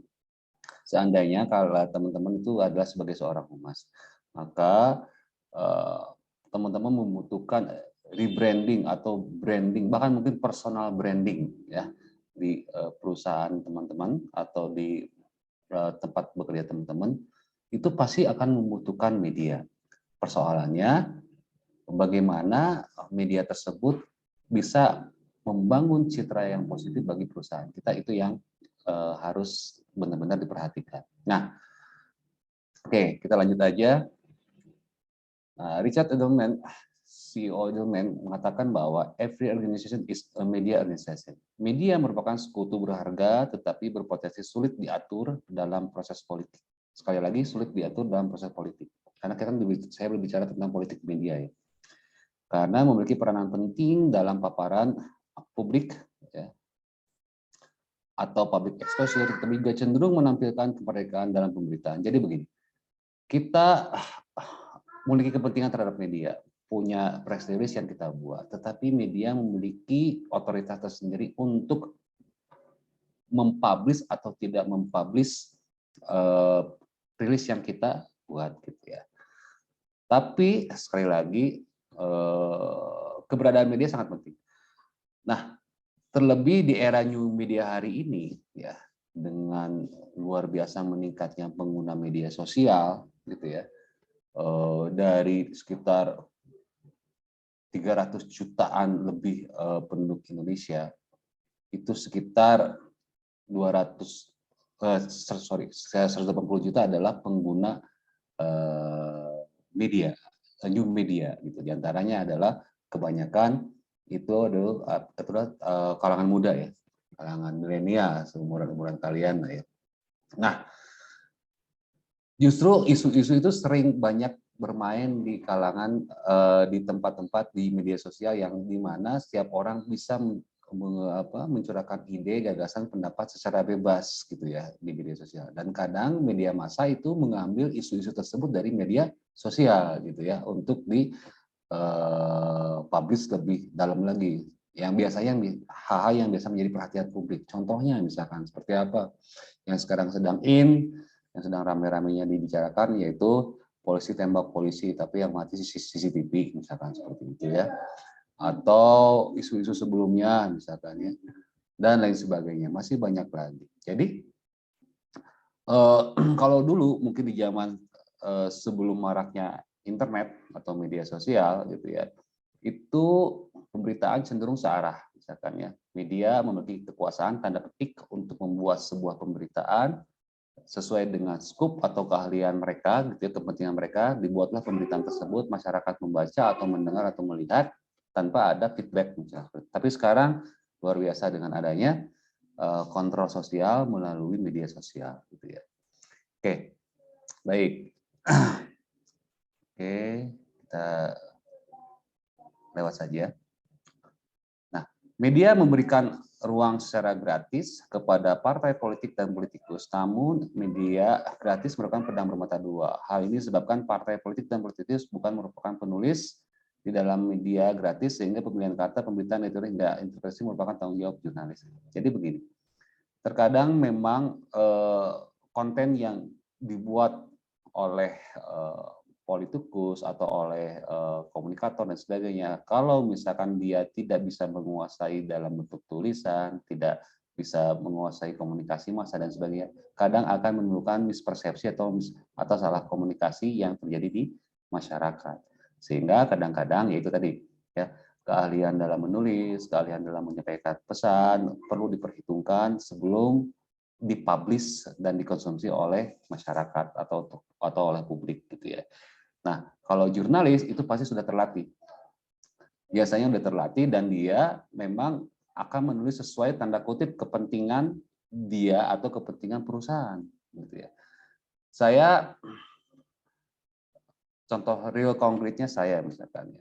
seandainya kalau teman-teman itu adalah sebagai seorang humas, maka teman-teman membutuhkan rebranding atau branding, bahkan mungkin personal branding ya di perusahaan teman-teman atau di tempat bekerja teman-teman, itu pasti akan membutuhkan media. Persoalannya bagaimana media tersebut bisa membangun citra yang positif bagi perusahaan kita, itu yang harus benar-benar diperhatikan. Nah, oke, kita lanjut aja. Richard Edelman, CEO Edelman, mengatakan bahwa every organization is a media organization. Media merupakan sekutu berharga, tetapi berpotensi sulit diatur dalam proses politik. Sekali lagi, sulit diatur dalam proses politik. Karena saya berbicara tentang politik media ya. karena memiliki peranan penting dalam paparan publik, ya, atau public exposure, tapi juga cenderung menampilkan kemerdekaan dalam pemberitaan. Jadi begini, kita memiliki kepentingan terhadap media, punya press release yang kita buat, tetapi media memiliki otoritas tersendiri untuk mempublish atau tidak mempublish rilis yang kita buat, gitu ya. Tapi sekali lagi keberadaan media sangat penting. Nah, terlebih di era new media hari ini, ya, dengan luar biasa meningkatnya pengguna media sosial, gitu ya, dari sekitar 300 jutaan lebih penduduk Indonesia, itu sekitar 180 juta adalah pengguna media, new media, gitu. Di antaranya adalah kebanyakan itu adalah kalangan muda, ya, kalangan milenial, seumuran kalian, ya. Nah, justru isu-isu itu sering banyak bermain di kalangan di tempat-tempat di media sosial yang dimana setiap orang bisa mencurahkan ide, gagasan, pendapat secara bebas, gitu ya, di media sosial. Dan kadang media massa itu mengambil isu-isu tersebut dari media sosial, gitu ya, untuk di publish lebih dalam lagi. Yang biasanya hal-hal yang biasa menjadi perhatian publik. Contohnya misalkan seperti apa yang sekarang sedang yang sedang rame-ramenya dibicarakan, yaitu polisi tembak polisi, tapi yang mati CCTV, misalkan seperti itu, ya. Atau isu-isu sebelumnya, misalkan, ya, dan lain sebagainya. Masih banyak lagi. Jadi, kalau dulu mungkin di zaman sebelum maraknya internet atau media sosial, gitu ya, itu pemberitaan cenderung searah, misalkan, ya. Media memiliki kekuasaan tanda petik untuk membuat sebuah pemberitaan sesuai dengan skup atau keahlian mereka, gitu ya, kepentingan mereka, dibuatlah pemberitaan tersebut, masyarakat membaca atau mendengar atau melihat tanpa ada feedback, misalnya. Tapi sekarang luar biasa dengan adanya kontrol sosial melalui media sosial, gitu ya. Oke, baik. Oke, kita lewat saja. Nah, media memberikan ruang secara gratis kepada partai politik dan politikus. Namun, media gratis merupakan pedang bermata dua. Hal ini disebabkan partai politik dan politikus bukan merupakan penulis di dalam media gratis, sehingga pemilihan kata, pemberitaan, editorial, hingga interpretasi merupakan tanggung jawab jurnalis. Jadi begini, terkadang memang konten yang dibuat oleh politikus atau oleh komunikator dan sebagainya, kalau misalkan dia tidak bisa menguasai dalam bentuk tulisan, tidak bisa menguasai komunikasi massa dan sebagainya, kadang akan menimbulkan mispersepsi atau salah komunikasi yang terjadi di masyarakat. Sehingga kadang-kadang, yaitu tadi, ya, keahlian dalam menulis, keahlian dalam menyampaikan pesan perlu diperhitungkan sebelum dipublish dan dikonsumsi oleh masyarakat atau oleh publik, gitu ya. Nah, kalau jurnalis itu pasti sudah terlatih. Biasanya sudah terlatih dan dia memang akan menulis sesuai tanda kutip kepentingan dia atau kepentingan perusahaan, gitu ya. Saya contoh real konkretnya, saya misalkan,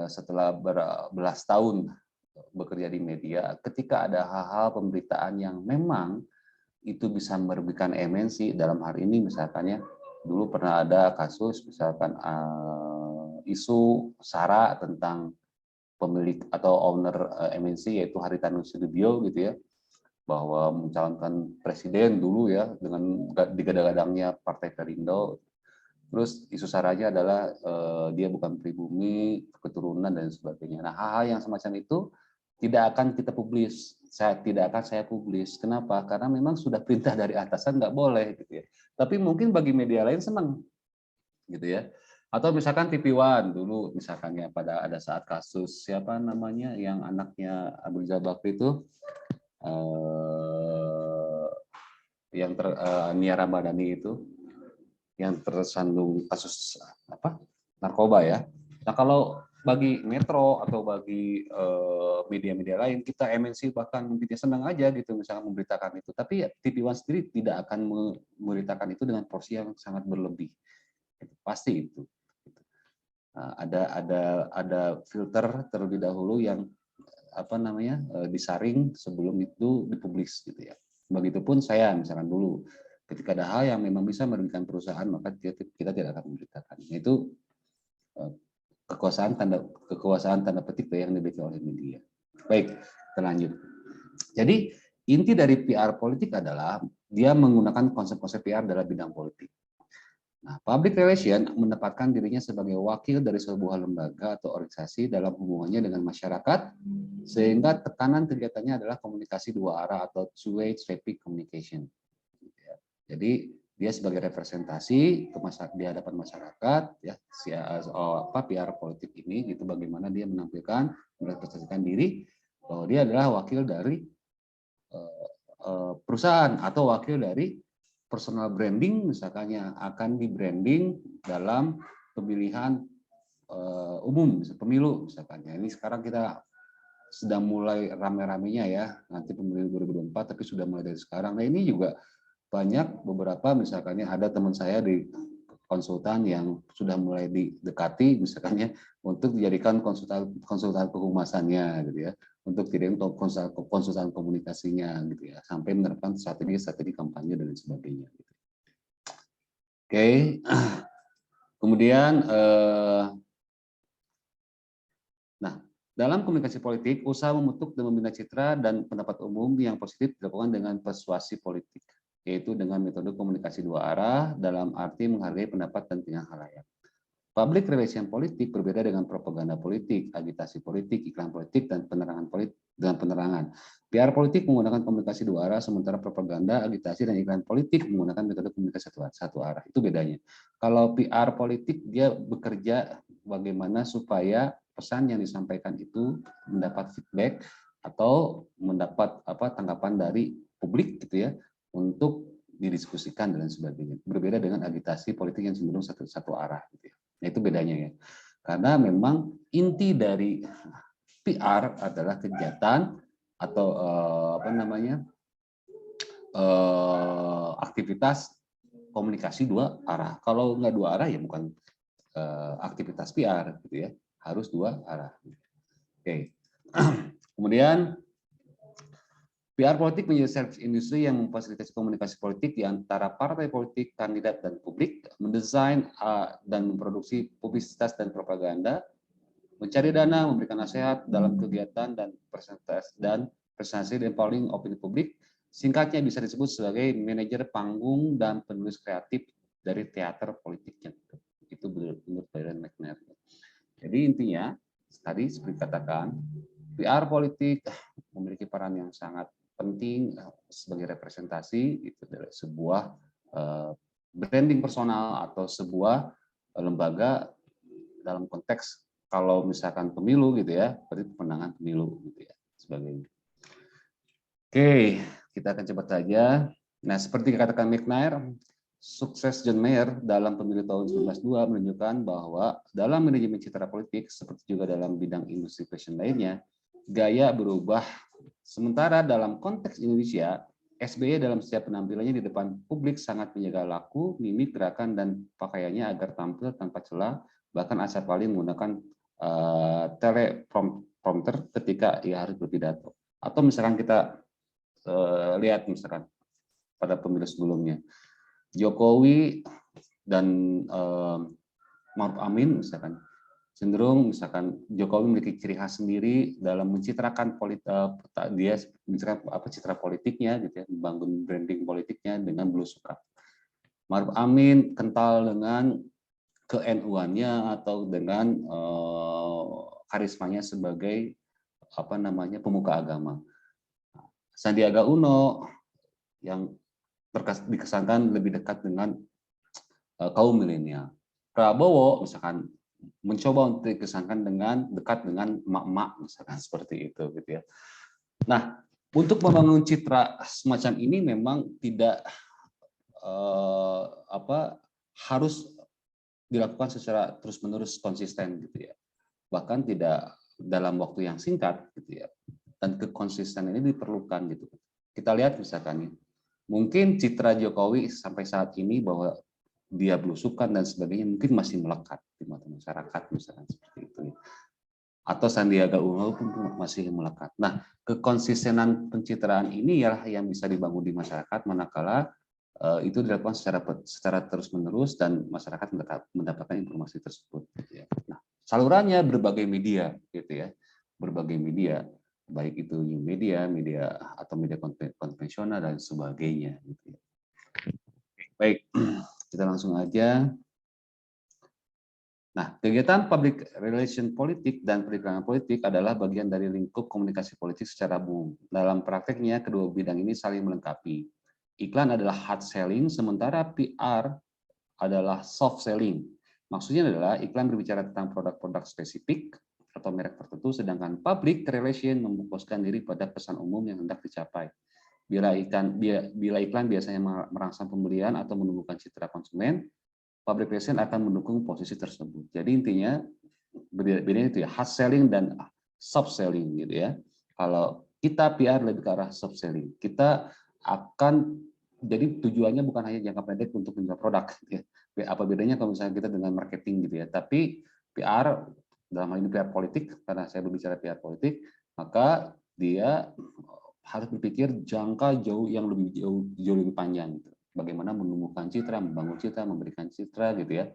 setelah berbelas tahun bekerja di media, ketika ada hal-hal pemberitaan yang memang itu bisa merugikan MNC, dalam hari ini misalkan, ya, dulu pernah ada kasus misalkan isu SARA tentang pemilik atau owner MNC, yaitu Haritanu Sudibyo, gitu ya, bahwa mencalonkan presiden dulu, ya, dengan digadang-gadangnya Partai Perindo. Terus isu SARA-nya adalah dia bukan pribumi, keturunan dan sebagainya. Nah, hal-hal yang semacam itu tidak akan kita publis. Tidak akan saya publis. Kenapa? Karena memang sudah perintah dari atasan, nggak boleh, gitu ya. Tapi mungkin bagi media lain senang, gitu ya. Atau misalkan TV One dulu, misalkan, ya, pada ada saat kasus siapa namanya yang anaknya Abu Rizal Bakri itu, yang Nia Ramadhani itu, yang tersandung kasus narkoba, ya. Nah, kalau bagi Metro atau bagi media-media lain, kita MNC bahkan mungkin senang aja, gitu, misalnya memberitakan itu. Tapi ya, TV One sendiri tidak akan memberitakan itu dengan porsi yang sangat berlebih. Pasti itu. Ada filter terlebih dahulu yang disaring sebelum itu dipublis gitu ya. Begitupun saya misalkan dulu ketika ada hal yang memang bisa merugikan perusahaan maka kita tidak akan memberitakan. Itu kekuasaan tanda petik yang dimiliki oleh media. Baik, kita lanjut. Jadi inti dari PR politik adalah dia menggunakan konsep-konsep PR dalam bidang politik. Nah, public relation menempatkan dirinya sebagai wakil dari sebuah lembaga atau organisasi dalam hubungannya dengan masyarakat, sehingga tekanan kegiatannya adalah komunikasi dua arah atau two-way traffic communication. Jadi dia sebagai representasi di hadapan masyarakat, ya, PR politik ini, gitu bagaimana dia menampilkan, merepresentasikan diri bahwa dia adalah wakil dari perusahaan atau wakil dari personal branding, misalkan yang akan di-branding dalam pemilihan umum, pemilu misalkan. Ini sekarang kita sedang mulai rame-ramenya ya, nanti pemilu 2024, tapi sudah mulai dari sekarang. Nah ini juga banyak beberapa, misalkan ada teman saya di konsultan yang sudah mulai didekati, misalkan untuk dijadikan konsultan kehumasannya, gitu ya, untuk tidak konsultan komunikasinya, gitu ya, sampai menerapkan strategi kampanye dan sebagainya. Gitu. Oke, kemudian, nah dalam komunikasi politik, usaha membentuk dan membina citra dan pendapat umum yang positif dilakukan dengan persuasi politik, yaitu dengan metode komunikasi dua arah dalam arti menghargai pendapat dan pilihan khalayak. Public relation politik berbeda dengan propaganda politik, agitasi politik, iklan politik, dan penerangan politik dengan penerangan. PR politik menggunakan komunikasi dua arah, sementara propaganda, agitasi, dan iklan politik menggunakan metode komunikasi satu arah. Itu bedanya. Kalau PR politik dia bekerja bagaimana supaya pesan yang disampaikan itu mendapat feedback atau mendapat tanggapan dari publik gitu ya, untuk didiskusikan dan sebagainya. Berbeda dengan agitasi politik yang cenderung satu arah gitu ya. Nah, itu bedanya ya. Karena memang inti dari PR adalah kegiatan atau aktivitas komunikasi dua arah. Kalau nggak dua arah ya bukan aktivitas PR gitu ya. Harus dua arah. Oke. Kemudian PR politik menjadi service industri yang memfasilitasi komunikasi politik di antara partai politik, kandidat, dan publik, mendesain dan memproduksi publisitas dan propaganda, mencari dana, memberikan nasihat dalam kegiatan dan presentasi dan polling opini publik. Singkatnya bisa disebut sebagai manajer panggung dan penulis kreatif dari teater politiknya. Itu menurut Byron McNair. Jadi intinya, tadi seperti katakan, PR politik memiliki peran yang sangat penting sebagai representasi itu dari sebuah branding personal atau sebuah lembaga dalam konteks kalau misalkan pemilu gitu ya, berarti pemenangan pemilu gitu ya sebagainya. Oke, kita akan cepat saja. Nah, seperti katakan McNair, sukses John Mayer dalam pemilu tahun 1992 menunjukkan bahwa dalam manajemen citra politik seperti juga dalam bidang industri fashion lainnya, gaya berubah. Sementara dalam konteks Indonesia, SBY dalam setiap penampilannya di depan publik sangat menjaga laku, mimik, gerakan, dan pakaiannya agar tampil tanpa celah, bahkan acap kali menggunakan teleprompter ketika ia harus berpidato. Atau misalkan kita lihat misalkan pada pemilu sebelumnya, Jokowi dan Ma'ruf Amin misalkan, cenderung misalkan Jokowi memiliki ciri khas sendiri dalam mencitrakan dia citra politiknya gitu ya, membangun branding politiknya dengan belusukan. Ma'ruf Amin kental dengan ke-NU-annya atau dengan karismanya sebagai pemuka agama. Sandiaga Uno yang dikesankan lebih dekat dengan kaum milenial. Prabowo misalkan mencoba untuk dikesankan dekat dengan emak-emak misalkan seperti itu gitu ya. Nah, untuk membangun citra semacam ini memang tidak harus dilakukan secara terus-menerus konsisten gitu ya. Bahkan tidak dalam waktu yang singkat gitu ya. Dan kekonsistenan ini diperlukan gitu. Kita lihat misalkan mungkin citra Jokowi sampai saat ini bahwa dia belusukan dan sebagainya mungkin masih melekat di mata masyarakat misalkan seperti itu. Atau Sandiaga Uno pun masih melekat. Nah, kekonsistenan pencitraan ini ialah yang bisa dibangun di masyarakat manakala itu dilakukan secara terus-menerus dan masyarakat mendapatkan informasi tersebut. Gitu ya. Nah, salurannya berbagai media, gitu ya, berbagai media, baik itu new media, media atau media konvensional dan sebagainya. Gitu ya. Baik, kita langsung aja. Nah, kegiatan public relation politik dan periklanan politik adalah bagian dari lingkup komunikasi politik secara umum. Dalam prakteknya, kedua bidang ini saling melengkapi. Iklan adalah hard selling, sementara PR adalah soft selling. Maksudnya adalah iklan berbicara tentang produk-produk spesifik atau merek tertentu, sedangkan public relation memfokuskan diri pada pesan umum yang hendak dicapai. Bila iklan biasanya merangsang pembelian atau menumbuhkan citra konsumen, public relation akan mendukung posisi tersebut. Jadi intinya bedanya itu ya, hard selling dan soft selling gitu ya. Kalau kita PR lebih ke arah soft selling, kita akan jadi tujuannya bukan hanya jangka pendek untuk menjual produk. Gitu ya. Apa bedanya kalau misalnya kita dengan marketing gitu ya? Tapi PR dalam hal ini PR politik, karena saya berbicara PR politik, maka dia harus berpikir jangka yang jauh lebih panjang. Gitu. Bagaimana menumbuhkan citra, membangun citra, memberikan citra gitu ya,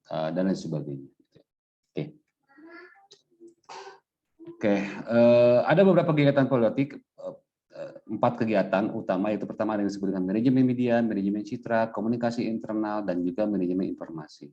dan lain sebagainya. Oke, ada beberapa kegiatan politik, 4 kegiatan utama, yaitu pertama yang disebut dengan manajemen media, manajemen citra, komunikasi internal, dan juga manajemen informasi.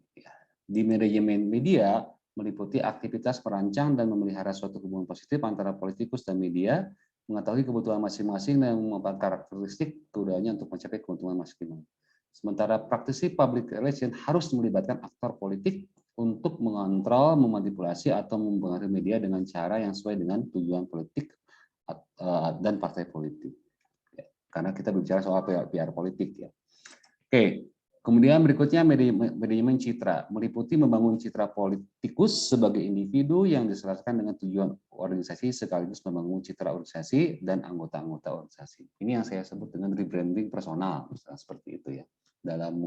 Di manajemen media meliputi aktivitas merancang dan memelihara suatu hubungan positif antara politikus dan media, mengetahui kebutuhan masing-masing dan memanfaatkan karakteristik keduanya untuk mencapai keuntungan masing-masing. Sementara praktisi public relation harus melibatkan aktor politik untuk mengontrol, memanipulasi, atau mempengaruhi media dengan cara yang sesuai dengan tujuan politik dan partai politik. Karena kita bicara soal PR politik ya. Oke. Kemudian berikutnya manajemen citra, meliputi membangun citra politikus sebagai individu yang diselaraskan dengan tujuan organisasi sekaligus membangun citra organisasi dan anggota-anggota organisasi. Ini yang saya sebut dengan rebranding personal, misalnya seperti itu ya. Dalam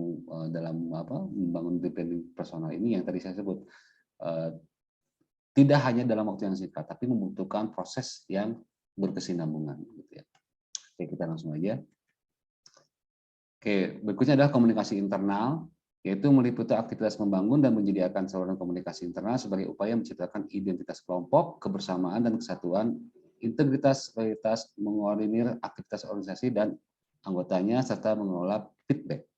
membangun rebranding personal ini yang tadi saya sebut tidak hanya dalam waktu yang singkat, tapi membutuhkan proses yang berkesinambungan. Gitu ya. Oke, kita langsung aja. Oke, berikutnya adalah komunikasi internal, yaitu meliputi aktivitas membangun dan menyediakan saluran komunikasi internal sebagai upaya menciptakan identitas kelompok, kebersamaan dan kesatuan, integritas, loyalitas, mengoordinir aktivitas organisasi dan anggotanya, serta mengelola feedback.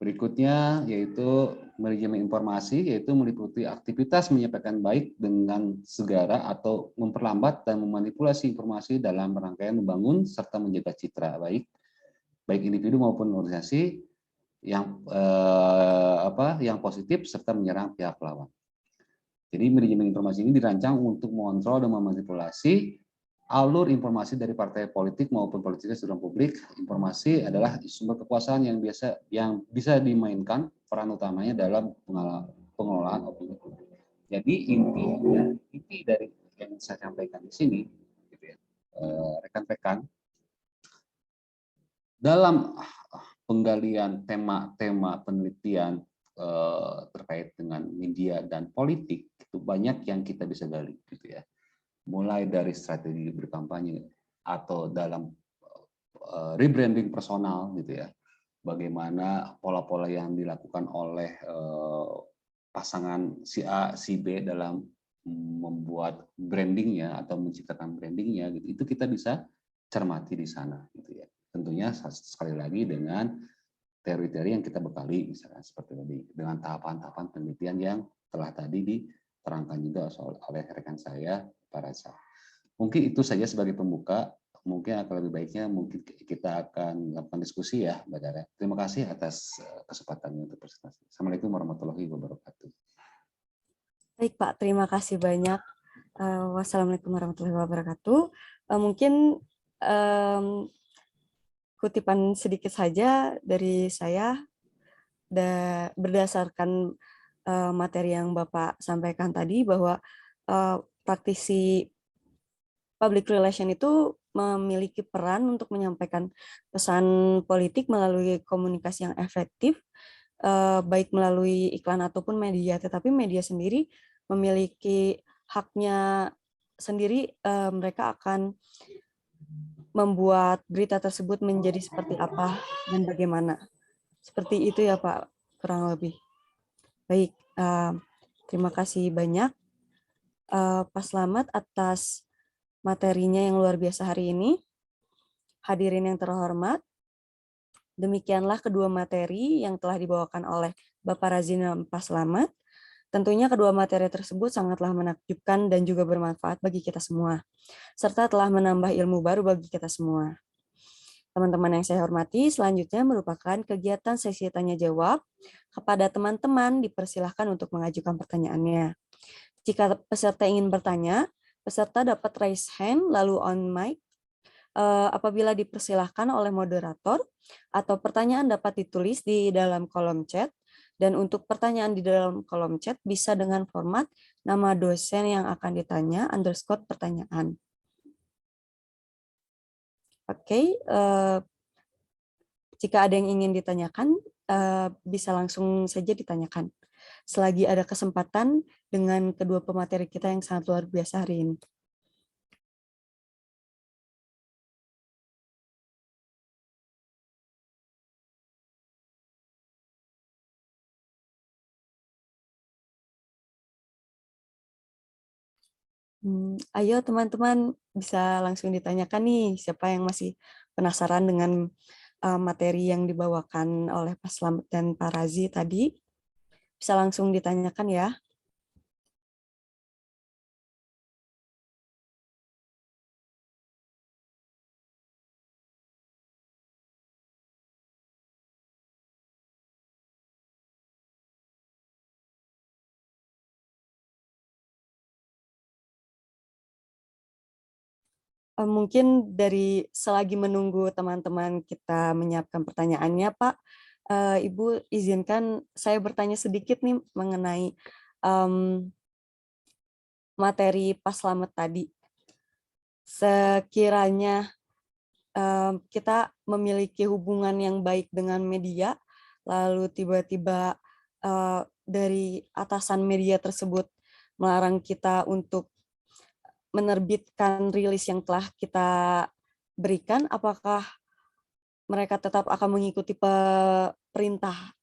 Berikutnya yaitu manajemen informasi, yaitu meliputi aktivitas menyampaikan baik dengan segera atau memperlambat dan memanipulasi informasi dalam rangkaian membangun serta menjaga citra baik individu maupun organisasi yang positif serta menyerang pihak lawan. Jadi manajemen informasi ini dirancang untuk mengontrol dan memanipulasi alur informasi dari partai politik maupun politikus di ruang publik. Informasi adalah sumber kekuasaan yang bisa dimainkan peran utamanya dalam pengelolaan opini publik. Jadi inti dari yang saya sampaikan di sini, gitu ya, rekan-rekan, dalam penggalian tema-tema penelitian terkait dengan media dan politik itu banyak yang kita bisa gali, gitu ya. Mulai dari strategi berkampanye atau dalam rebranding personal, gitu ya. Bagaimana pola-pola yang dilakukan oleh pasangan si A, si B dalam membuat brandingnya atau menciptakan brandingnya, gitu. Itu kita bisa cermati di sana, gitu ya. Tentunya sekali lagi dengan teori-teori yang kita bekali, misalkan seperti tadi, dengan tahapan-tahapan penelitian yang telah tadi diterangkan juga oleh rekan saya, para sah. Mungkin itu saja sebagai pembuka. Mungkin akan lebih baiknya mungkin kita akan melakukan diskusi ya, Mbak Dara. Terima kasih atas kesempatannya untuk presentasi. Assalamualaikum warahmatullahi wabarakatuh. Baik Pak, terima kasih banyak. Wassalamualaikum warahmatullahi wabarakatuh. Mungkin kutipan sedikit saja dari saya, berdasarkan materi yang Bapak sampaikan tadi, bahwa praktisi public relation itu memiliki peran untuk menyampaikan pesan politik melalui komunikasi yang efektif baik melalui iklan ataupun media, tetapi media sendiri memiliki haknya sendiri, mereka akan membuat berita tersebut menjadi seperti apa dan bagaimana. Seperti itu ya Pak, kurang lebih. Baik, terima kasih banyak Pak Slamet atas materinya yang luar biasa hari ini. Hadirin yang terhormat, demikianlah kedua materi yang telah dibawakan oleh Bapak Razin dan Pak Slamet. Tentunya kedua materi tersebut sangatlah menakjubkan dan juga bermanfaat bagi kita semua, serta telah menambah ilmu baru bagi kita semua. Teman-teman yang saya hormati, selanjutnya merupakan kegiatan sesi tanya-jawab. Kepada teman-teman, dipersilahkan untuk mengajukan pertanyaannya. Jika peserta ingin bertanya, peserta dapat raise hand lalu on mic apabila dipersilahkan oleh moderator, atau pertanyaan dapat ditulis di dalam kolom chat. Dan untuk pertanyaan di dalam kolom chat bisa dengan format nama dosen yang akan ditanya _ pertanyaan. Oke, jika ada yang ingin ditanyakan, bisa langsung saja ditanyakan. Selagi ada kesempatan dengan kedua pemateri kita yang sangat luar biasa hari ini. Ayo teman-teman, bisa langsung ditanyakan nih, siapa yang masih penasaran dengan materi yang dibawakan oleh Pak Slamet dan Pak Razi tadi, bisa langsung ditanyakan ya. Mungkin dari selagi menunggu teman-teman kita menyiapkan pertanyaannya, Pak, Ibu izinkan saya bertanya sedikit nih mengenai materi Pak Slamet tadi. Sekiranya kita memiliki hubungan yang baik dengan media, lalu tiba-tiba dari atasan media tersebut melarang kita untuk menerbitkan rilis yang telah kita berikan, apakah mereka tetap akan mengikuti perintah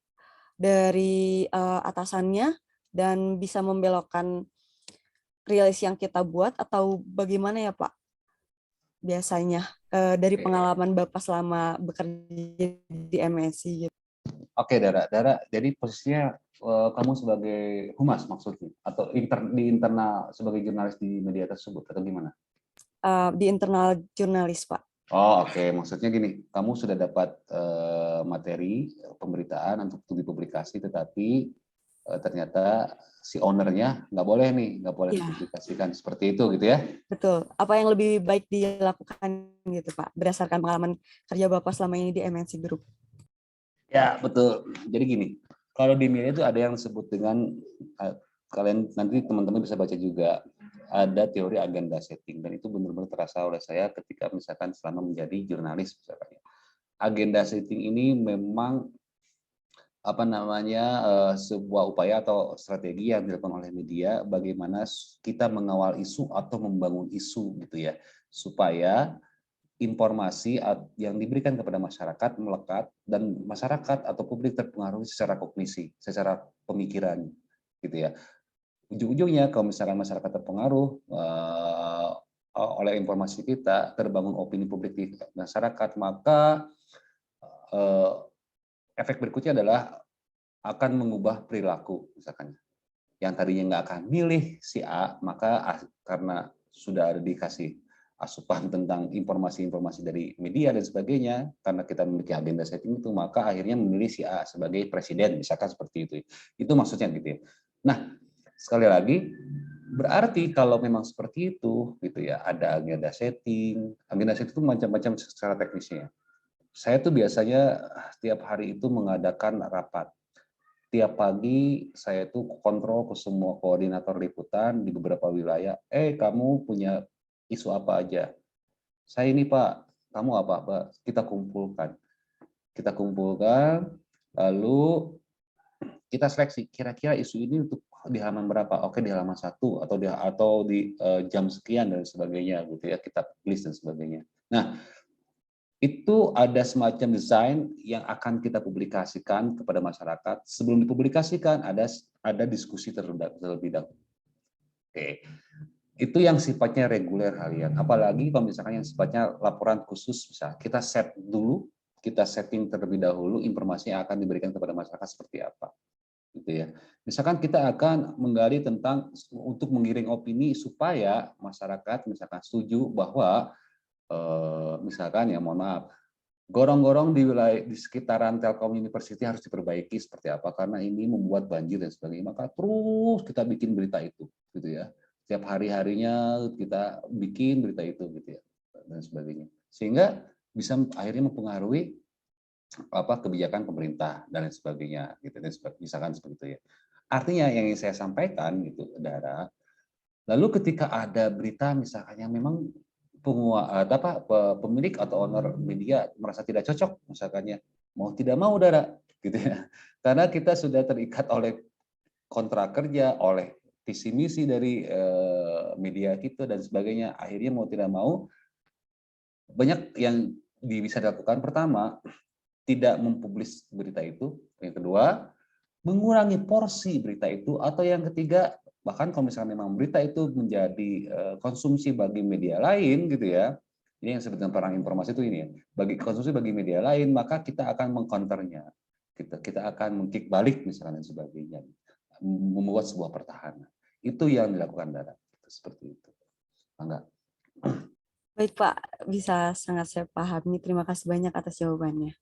dari atasannya dan bisa membelokkan rilis yang kita buat, atau bagaimana ya Pak? Biasanya dari pengalaman Bapak selama bekerja di MNC gitu. Oke, Dara. Jadi posisinya kamu sebagai humas maksudnya, atau di internal sebagai jurnalis di media tersebut, atau gimana? Di internal jurnalis, Pak. Oh, oke. Maksudnya gini, kamu sudah dapat materi pemberitaan untuk dipublikasi, tetapi ternyata si ownernya nggak boleh Ya, dipublikasikan seperti itu, gitu ya? betul. Apa yang lebih baik dilakukan gitu, Pak, berdasarkan pengalaman kerja Bapak selama ini di MNC Group? Ya, betul. Jadi gini, kalau di media itu ada yang disebut dengan, kalian nanti teman-teman bisa baca juga, ada teori agenda setting, dan itu benar-benar terasa oleh saya ketika misalkan selama menjadi jurnalis misalkan. Agenda setting ini memang sebuah upaya atau strategi yang dilakukan oleh media bagaimana kita mengawal isu atau membangun isu gitu ya, supaya informasi yang diberikan kepada masyarakat melekat dan masyarakat atau publik terpengaruh secara kognisi, secara pemikiran gitu ya. Ujung-ujungnya kalau misalkan masyarakat terpengaruh oleh informasi kita, terbangun opini publik di masyarakat, maka efek berikutnya adalah akan mengubah perilaku misalkan. Yang tadinya nggak akan milih si A, maka karena sudah ada dikasih asupan tentang informasi-informasi dari media dan sebagainya, karena kita memiliki agenda setting itu, maka akhirnya memilih si A sebagai presiden, misalkan seperti itu. Itu maksudnya gitu ya. Nah, sekali lagi, berarti kalau memang seperti itu, gitu ya, ada agenda setting itu macam-macam secara teknisnya. Saya tuh biasanya tiap hari itu mengadakan rapat. Tiap pagi saya tuh kontrol ke semua koordinator liputan di beberapa wilayah. Kamu punya isu apa aja? Saya ini Pak, kamu apa Pak? Kita kumpulkan, lalu kita seleksi kira-kira isu ini untuk di halaman berapa, oke di halaman 1 atau di jam sekian dan sebagainya gitu ya, kita list dan sebagainya. Nah, itu ada semacam desain yang akan kita publikasikan kepada masyarakat. Sebelum dipublikasikan ada diskusi terlebih dahulu. Oke. Itu yang sifatnya reguler harian. Apalagi kalau misalkan yang sifatnya laporan khusus, misalnya kita setting terlebih dahulu informasi yang akan diberikan kepada masyarakat seperti apa. Gitu ya. Misalkan kita akan menggali tentang untuk menggiring opini supaya masyarakat misalkan setuju bahwa misalkan ya mohon maaf, gorong-gorong di wilayah di sekitaran Telkom University harus diperbaiki seperti apa karena ini membuat banjir dan sebagainya, maka terus kita bikin berita itu gitu ya. Setiap hari-harinya kita bikin berita itu gitu ya dan sebagainya. Sehingga bisa akhirnya mempengaruhi kebijakan pemerintah dan lain sebagainya gitu, misalkan seperti itu ya. Artinya yang ingin saya sampaikan gitu Dara, lalu ketika ada berita misalkan yang memang pemilik atau owner media merasa tidak cocok misalkannya, mau tidak mau Dara gitu ya, karena kita sudah terikat oleh kontrak kerja, oleh visi misi dari media kita dan sebagainya, akhirnya mau tidak mau banyak yang bisa dilakukan. Pertama, tidak mempublis berita itu. Yang kedua, mengurangi porsi berita itu. Atau yang ketiga, bahkan kalau misalnya memang berita itu menjadi konsumsi bagi media lain, gitu ya. Ini yang disebut dengan perang informasi itu ini ya. Bagi konsumsi bagi media lain, maka kita akan mengcounternya. Kita akan mengkick balik misalnya dan sebagainya. Membuat sebuah pertahanan. Itu yang dilakukan Dara. Seperti itu. Enggak. Baik Pak, bisa sangat saya pahami. Terima kasih banyak atas jawabannya.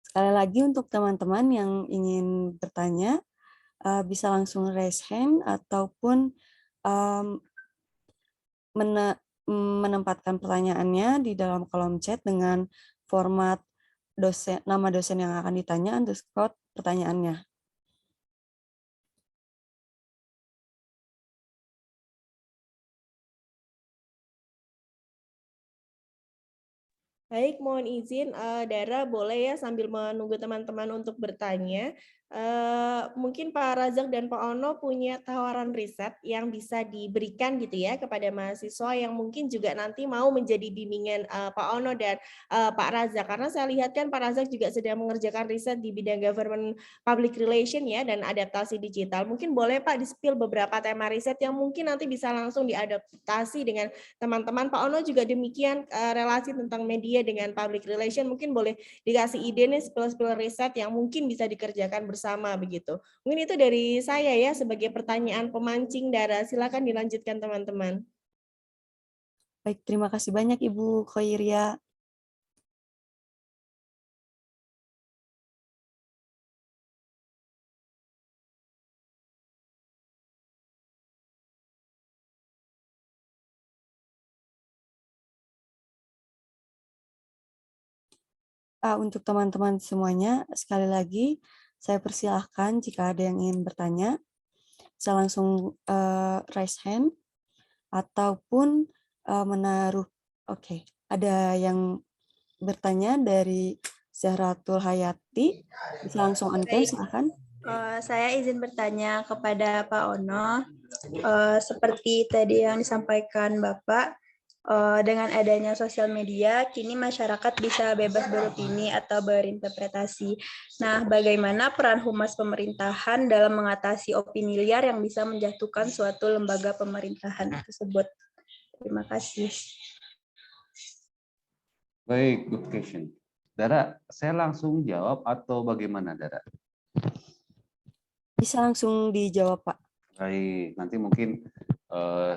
Sekali lagi untuk teman-teman yang ingin bertanya, bisa langsung raise hand ataupun menempatkan pertanyaannya di dalam kolom chat dengan format nama dosen yang akan ditanya underscore pertanyaannya. Baik, mohon izin, Dara boleh ya sambil menunggu teman-teman untuk bertanya. Mungkin Pak Razak dan Pak Ono punya tawaran riset yang bisa diberikan gitu ya kepada mahasiswa yang mungkin juga nanti mau menjadi bimbingan Pak Ono dan Pak Razak. Karena saya lihat kan Pak Razak juga sedang mengerjakan riset di bidang government public relation ya dan adaptasi digital. Mungkin boleh Pak di-spill beberapa tema riset yang mungkin nanti bisa langsung diadaptasi dengan teman-teman. Pak Ono juga demikian, relasi tentang media dengan public relation, mungkin boleh dikasih ide nih spill riset yang mungkin bisa dikerjakan bersama begitu. Mungkin itu dari saya ya sebagai pertanyaan pemancing Dara. Silakan dilanjutkan teman-teman. Baik, terima kasih banyak Ibu Khoiria. Untuk teman-teman semuanya, sekali lagi saya persilahkan jika ada yang ingin bertanya, bisa langsung raise hand ataupun menaruh. Oke, ada yang bertanya dari Zahratul Hayati, bisa langsung on-cam, silakan. Saya izin bertanya kepada Pak Ono, seperti tadi yang disampaikan Bapak, dengan adanya sosial media, kini masyarakat bisa bebas beropini atau berinterpretasi. Nah, bagaimana peran humas pemerintahan dalam mengatasi opini liar yang bisa menjatuhkan suatu lembaga pemerintahan tersebut? Terima kasih. Baik, good question. Dara, saya langsung jawab atau bagaimana, Dara? Bisa langsung dijawab, Pak. Baik, nanti mungkin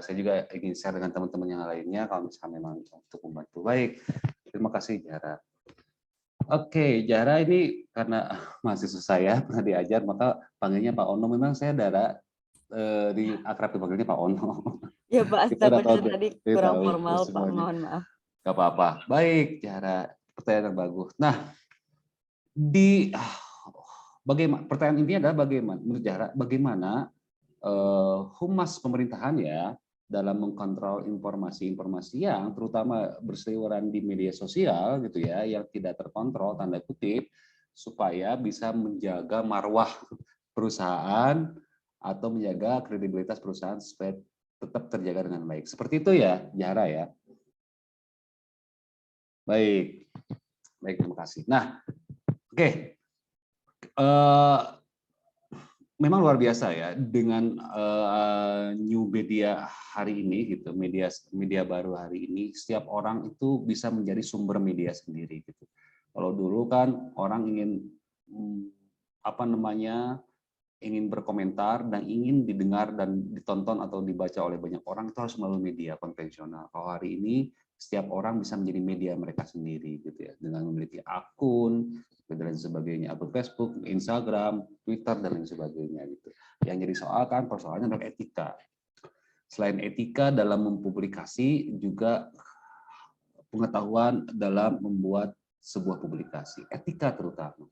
saya juga ingin share dengan teman-teman yang lainnya kalau misalnya memang untuk membantu. Baik, terima kasih Jara. Oke, Jara ini karena mahasiswa saya pernah diajar, maka panggilnya Pak Ono. Memang saya Dara di akrab dipanggilnya Pak Ono. Ya Pak, Kita udah tahu tadi kurang formal Pak, mohon maaf. Gak apa-apa. Baik, Jara, pertanyaan yang bagus. Nah, bagaimana? Pertanyaan intinya adalah bagaimana menurut Jara, bagaimana humas pemerintahan ya dalam mengkontrol informasi-informasi yang terutama berseliweran di media sosial gitu ya, yang tidak terkontrol tanda kutip, supaya bisa menjaga marwah perusahaan atau menjaga kredibilitas perusahaan supaya tetap terjaga dengan baik. Seperti itu ya, Zahra ya. Baik, terima kasih. Nah, oke. Memang luar biasa ya dengan new media hari ini gitu, media baru hari ini, setiap orang itu bisa menjadi sumber media sendiri gitu. Kalau dulu kan orang ingin ingin berkomentar dan ingin didengar dan ditonton atau dibaca oleh banyak orang itu harus melalui media konvensional. Kalau hari ini setiap orang bisa menjadi media mereka sendiri gitu ya, dengan memiliki akun dan lain sebagainya, akun Facebook, Instagram, Twitter dan lain sebagainya gitu. Yang jadi soal kan persoalannya adalah etika. Selain etika dalam mempublikasi juga pengetahuan dalam membuat sebuah publikasi, etika terutama.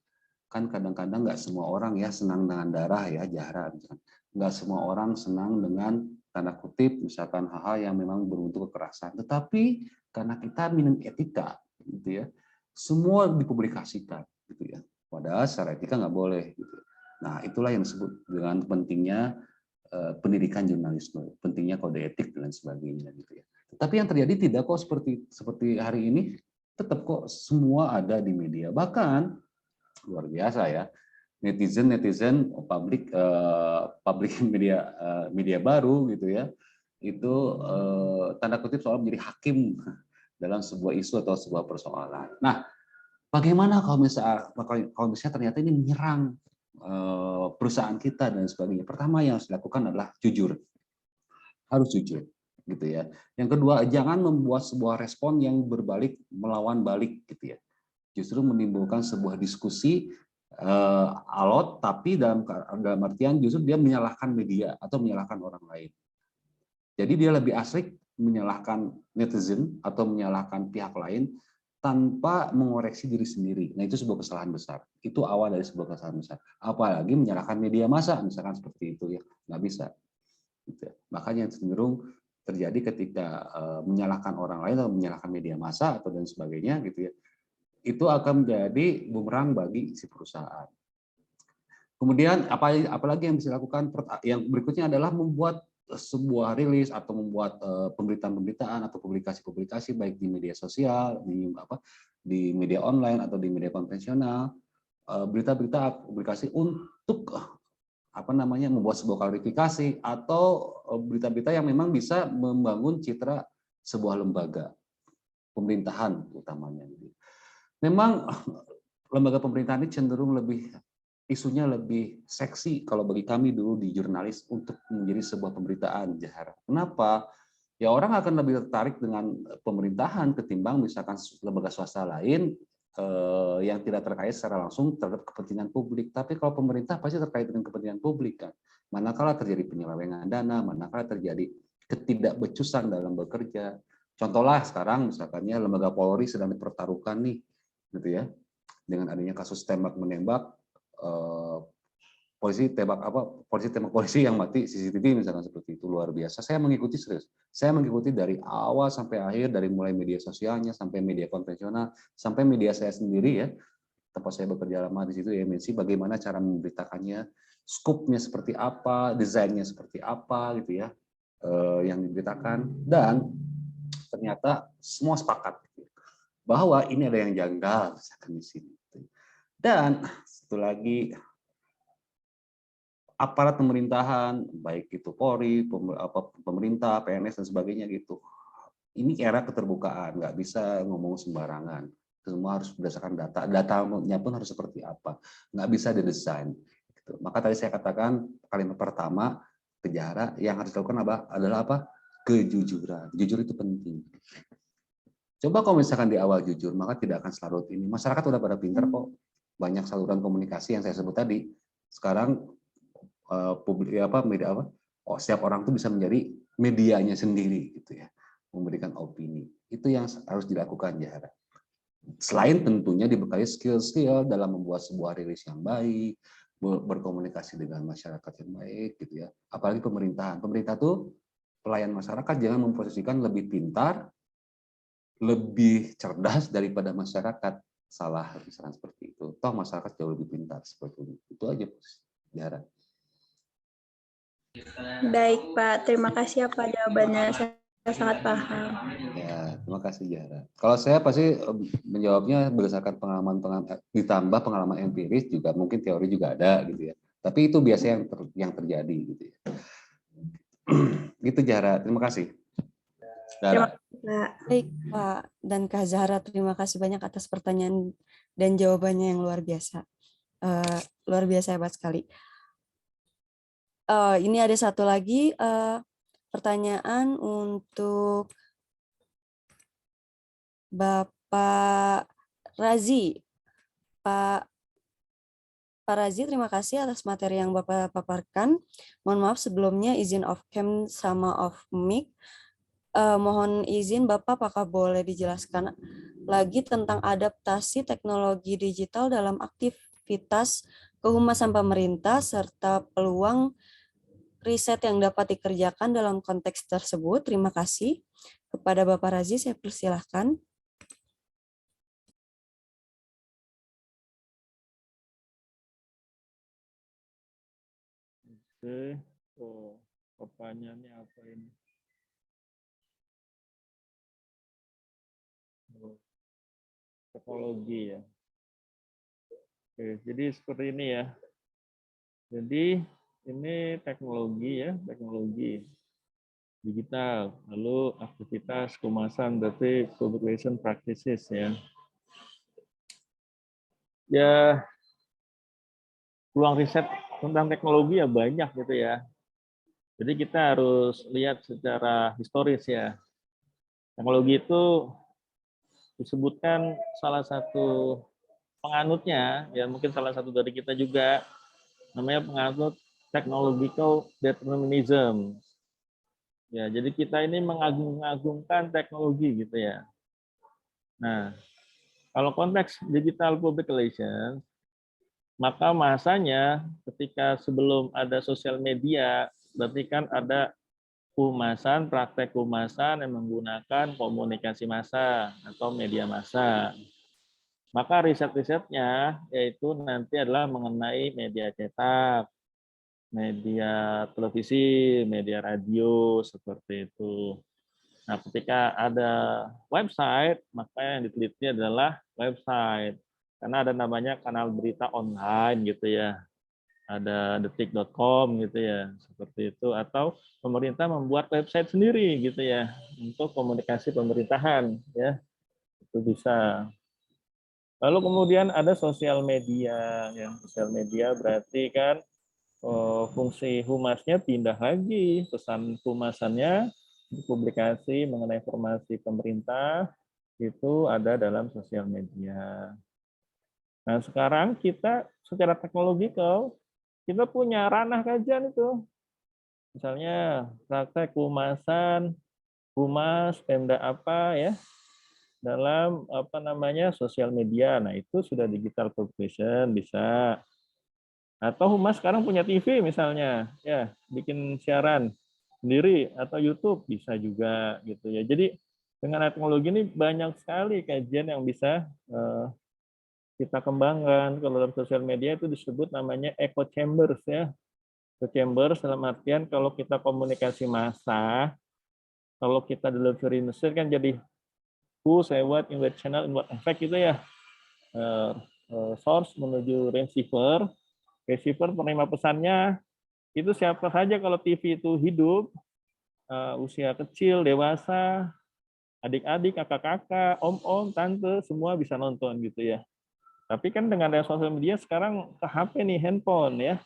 Kan kadang-kadang nggak semua orang ya senang dengan darah ya, Zahra, nggak semua orang senang dengan tanda kutip misalkan hal-hal yang memang berbentuk kekerasan, tetapi karena kita minum etika gitu ya, semua dipublikasikan gitu ya, padahal secara etika nggak boleh gitu. Nah itulah yang disebut dengan pentingnya pendidikan jurnalisme, pentingnya kode etik dan sebagainya gitu ya. Tapi yang terjadi tidak kok seperti hari ini, tetap kok semua ada di media, bahkan luar biasa ya, netizen publik media baru gitu ya, itu tanda kutip soal menjadi hakim dalam sebuah isu atau sebuah persoalan. Nah, bagaimana kalau misalnya ternyata ini menyerang perusahaan kita dan sebagainya? Pertama yang harus dilakukan adalah jujur, harus jujur gitu ya. Yang kedua, jangan membuat sebuah respon yang berbalik melawan balik gitu ya. Justru menimbulkan sebuah diskusi alot, tapi dalam artian justru dia menyalahkan media atau menyalahkan orang lain. Jadi dia lebih asik menyalahkan netizen atau menyalahkan pihak lain tanpa mengoreksi diri sendiri. Nah itu sebuah kesalahan besar. Itu awal dari sebuah kesalahan besar. Apalagi menyalahkan media massa, misalkan seperti itu ya, nggak bisa. Gitu. Makanya cenderung terjadi ketika menyalahkan orang lain atau menyalahkan media massa atau dan sebagainya gitu ya, itu akan menjadi bumerang bagi si perusahaan. Kemudian apalagi yang bisa dilakukan? Yang berikutnya adalah membuat sebuah rilis atau membuat pemberitaan-pemberitaan atau publikasi-publikasi baik di media sosial, di media online atau di media konvensional, berita-berita publikasi untuk membuat sebuah klarifikasi atau berita-berita yang memang bisa membangun citra sebuah lembaga pemerintahan utamanya. Memang lembaga pemerintahan ini cenderung isunya lebih seksi kalau bagi kami dulu di jurnalis untuk menjadi sebuah pemberitaan, Zahra. Kenapa? Ya orang akan lebih tertarik dengan pemerintahan ketimbang misalkan lembaga swasta lain yang tidak terkait secara langsung terhadap kepentingan publik. Tapi kalau pemerintah pasti terkait dengan kepentingan publik kan. Manakala terjadi penyelewengan dana, manakala terjadi ketidakbecusan dalam bekerja. Contohlah sekarang misalkannya lembaga Polri sedang dipertaruhkan nih, gitu ya, dengan adanya kasus tembak menembak polisi tembak polisi yang mati CCTV misalkan seperti itu, luar biasa. Saya mengikuti serius. Saya mengikuti dari awal sampai akhir, dari mulai media sosialnya sampai media konvensional sampai media saya sendiri ya, tempat saya bekerja lama di situ MNC, bagaimana cara memberitakannya, skupnya seperti apa, desainnya seperti apa gitu ya, yang diberitakan, dan ternyata semua sepakat bahwa ini ada yang janggal misalkan di sini. Dan satu lagi, aparat pemerintahan, baik itu Polri, pemerintah, PNS dan sebagainya gitu. Ini era keterbukaan, nggak bisa ngomong sembarangan. Semua harus berdasarkan data. Datanya pun harus seperti apa, nggak bisa didesain. Gitu. Maka tadi saya katakan kalimat pertama Zahra yang harus dilakukan adalah apa? Kejujuran. Jujur itu penting. Coba kalau misalkan di awal jujur, maka tidak akan selarut ini. Masyarakat udah pada pintar kok. Banyak saluran komunikasi yang saya sebut tadi. Sekarang setiap orang tuh bisa menjadi medianya sendiri gitu ya, memberikan opini. Itu yang harus dilakukan Zahra. Selain tentunya dibekali skill-skill dalam membuat sebuah rilis yang baik, berkomunikasi dengan masyarakat yang baik gitu ya. Apalagi pemerintahan. Pemerintah tuh pelayan masyarakat, jangan memposisikan lebih pintar, lebih cerdas daripada masyarakat. salah misalnya seperti itu. Toh masyarakat jauh lebih pintar seperti itu. Itu aja, Zahra. Baik, Pak. Terima kasih ya, Pak, jawabannya. Saya sangat paham. Ya, terima kasih Zahra. Kalau saya pasti menjawabnya berdasarkan pengalaman ditambah pengalaman empiris juga, mungkin teori juga ada gitu ya. Tapi itu biasanya yang terjadi gitu ya. Gitu Zahra. Terima kasih. Terima Zahra. kasih, Pak. Baik, Pak dan Kak Zahra, terima kasih banyak atas pertanyaan dan jawabannya yang luar biasa. Luar biasa, hebat sekali. Ini ada satu lagi pertanyaan untuk Bapak Razi. Pak Razi, terima kasih atas materi yang Bapak paparkan. Mohon maaf sebelumnya izin off cam sama off mic. Mohon izin Bapak, apakah boleh dijelaskan lagi tentang adaptasi teknologi digital dalam aktivitas kehumasan pemerintah serta peluang riset yang dapat dikerjakan dalam konteks tersebut? Terima kasih. Kepada Bapak Razi, saya persilahkan. Oke, pertanyaannya apa ini? Teknologi ya. Oke, jadi seperti ini ya. Jadi ini teknologi ya, teknologi digital. Lalu aktivitas kehumasan berarti public relation practices ya. Ya, peluang riset tentang teknologi ya banyak gitu ya. Jadi kita harus lihat secara historis ya. Teknologi itu disebutkan salah satu penganutnya, ya mungkin salah satu dari kita juga, namanya penganut technological determinism. Ya, jadi kita ini mengagung-agungkan teknologi gitu ya. Nah, kalau konteks digital public relations, maka masanya ketika sebelum ada sosial media, berarti kan ada kehumasan, praktek kehumasan yang menggunakan komunikasi massa atau media massa. Maka riset-risetnya yaitu nanti adalah mengenai media cetak, media televisi, media radio, seperti itu. Nah, ketika ada website, maka yang diteliti adalah website. Karena ada namanya kanal berita online gitu ya. Ada detik.com gitu ya, seperti itu. Atau pemerintah membuat website sendiri gitu ya, untuk komunikasi pemerintahan ya. Itu bisa. Lalu kemudian ada sosial media. Ya, sosial media berarti kan fungsi humasnya pindah lagi, pesan humasannya publikasi mengenai informasi pemerintah itu ada dalam sosial media. Nah, sekarang kita secara teknologikal kita punya ranah kajian itu. Misalnya praktek kehumasan, humas, Pemda apa ya, dalam apa namanya sosial media. Nah, itu sudah digital publication bisa. Atau humas sekarang punya TV misalnya, ya, bikin siaran sendiri atau YouTube bisa juga gitu ya. Jadi dengan teknologi ini banyak sekali kajian yang bisa kita kembangkan. Kalau dalam sosial media itu disebut namanya echo chambers ya. Echo chambers dalam artian kalau kita komunikasi massa, kalau kita delivery message kan jadi who, say what, in what channel, in what effect gitu ya. Source menuju receiver, receiver penerima pesannya itu siapa saja kalau TV itu hidup, usia kecil, dewasa, adik-adik, kakak-kakak, om-om, tante, semua bisa nonton gitu ya. Tapi kan dengan ada sosial media sekarang ke HP nih, handphone ya.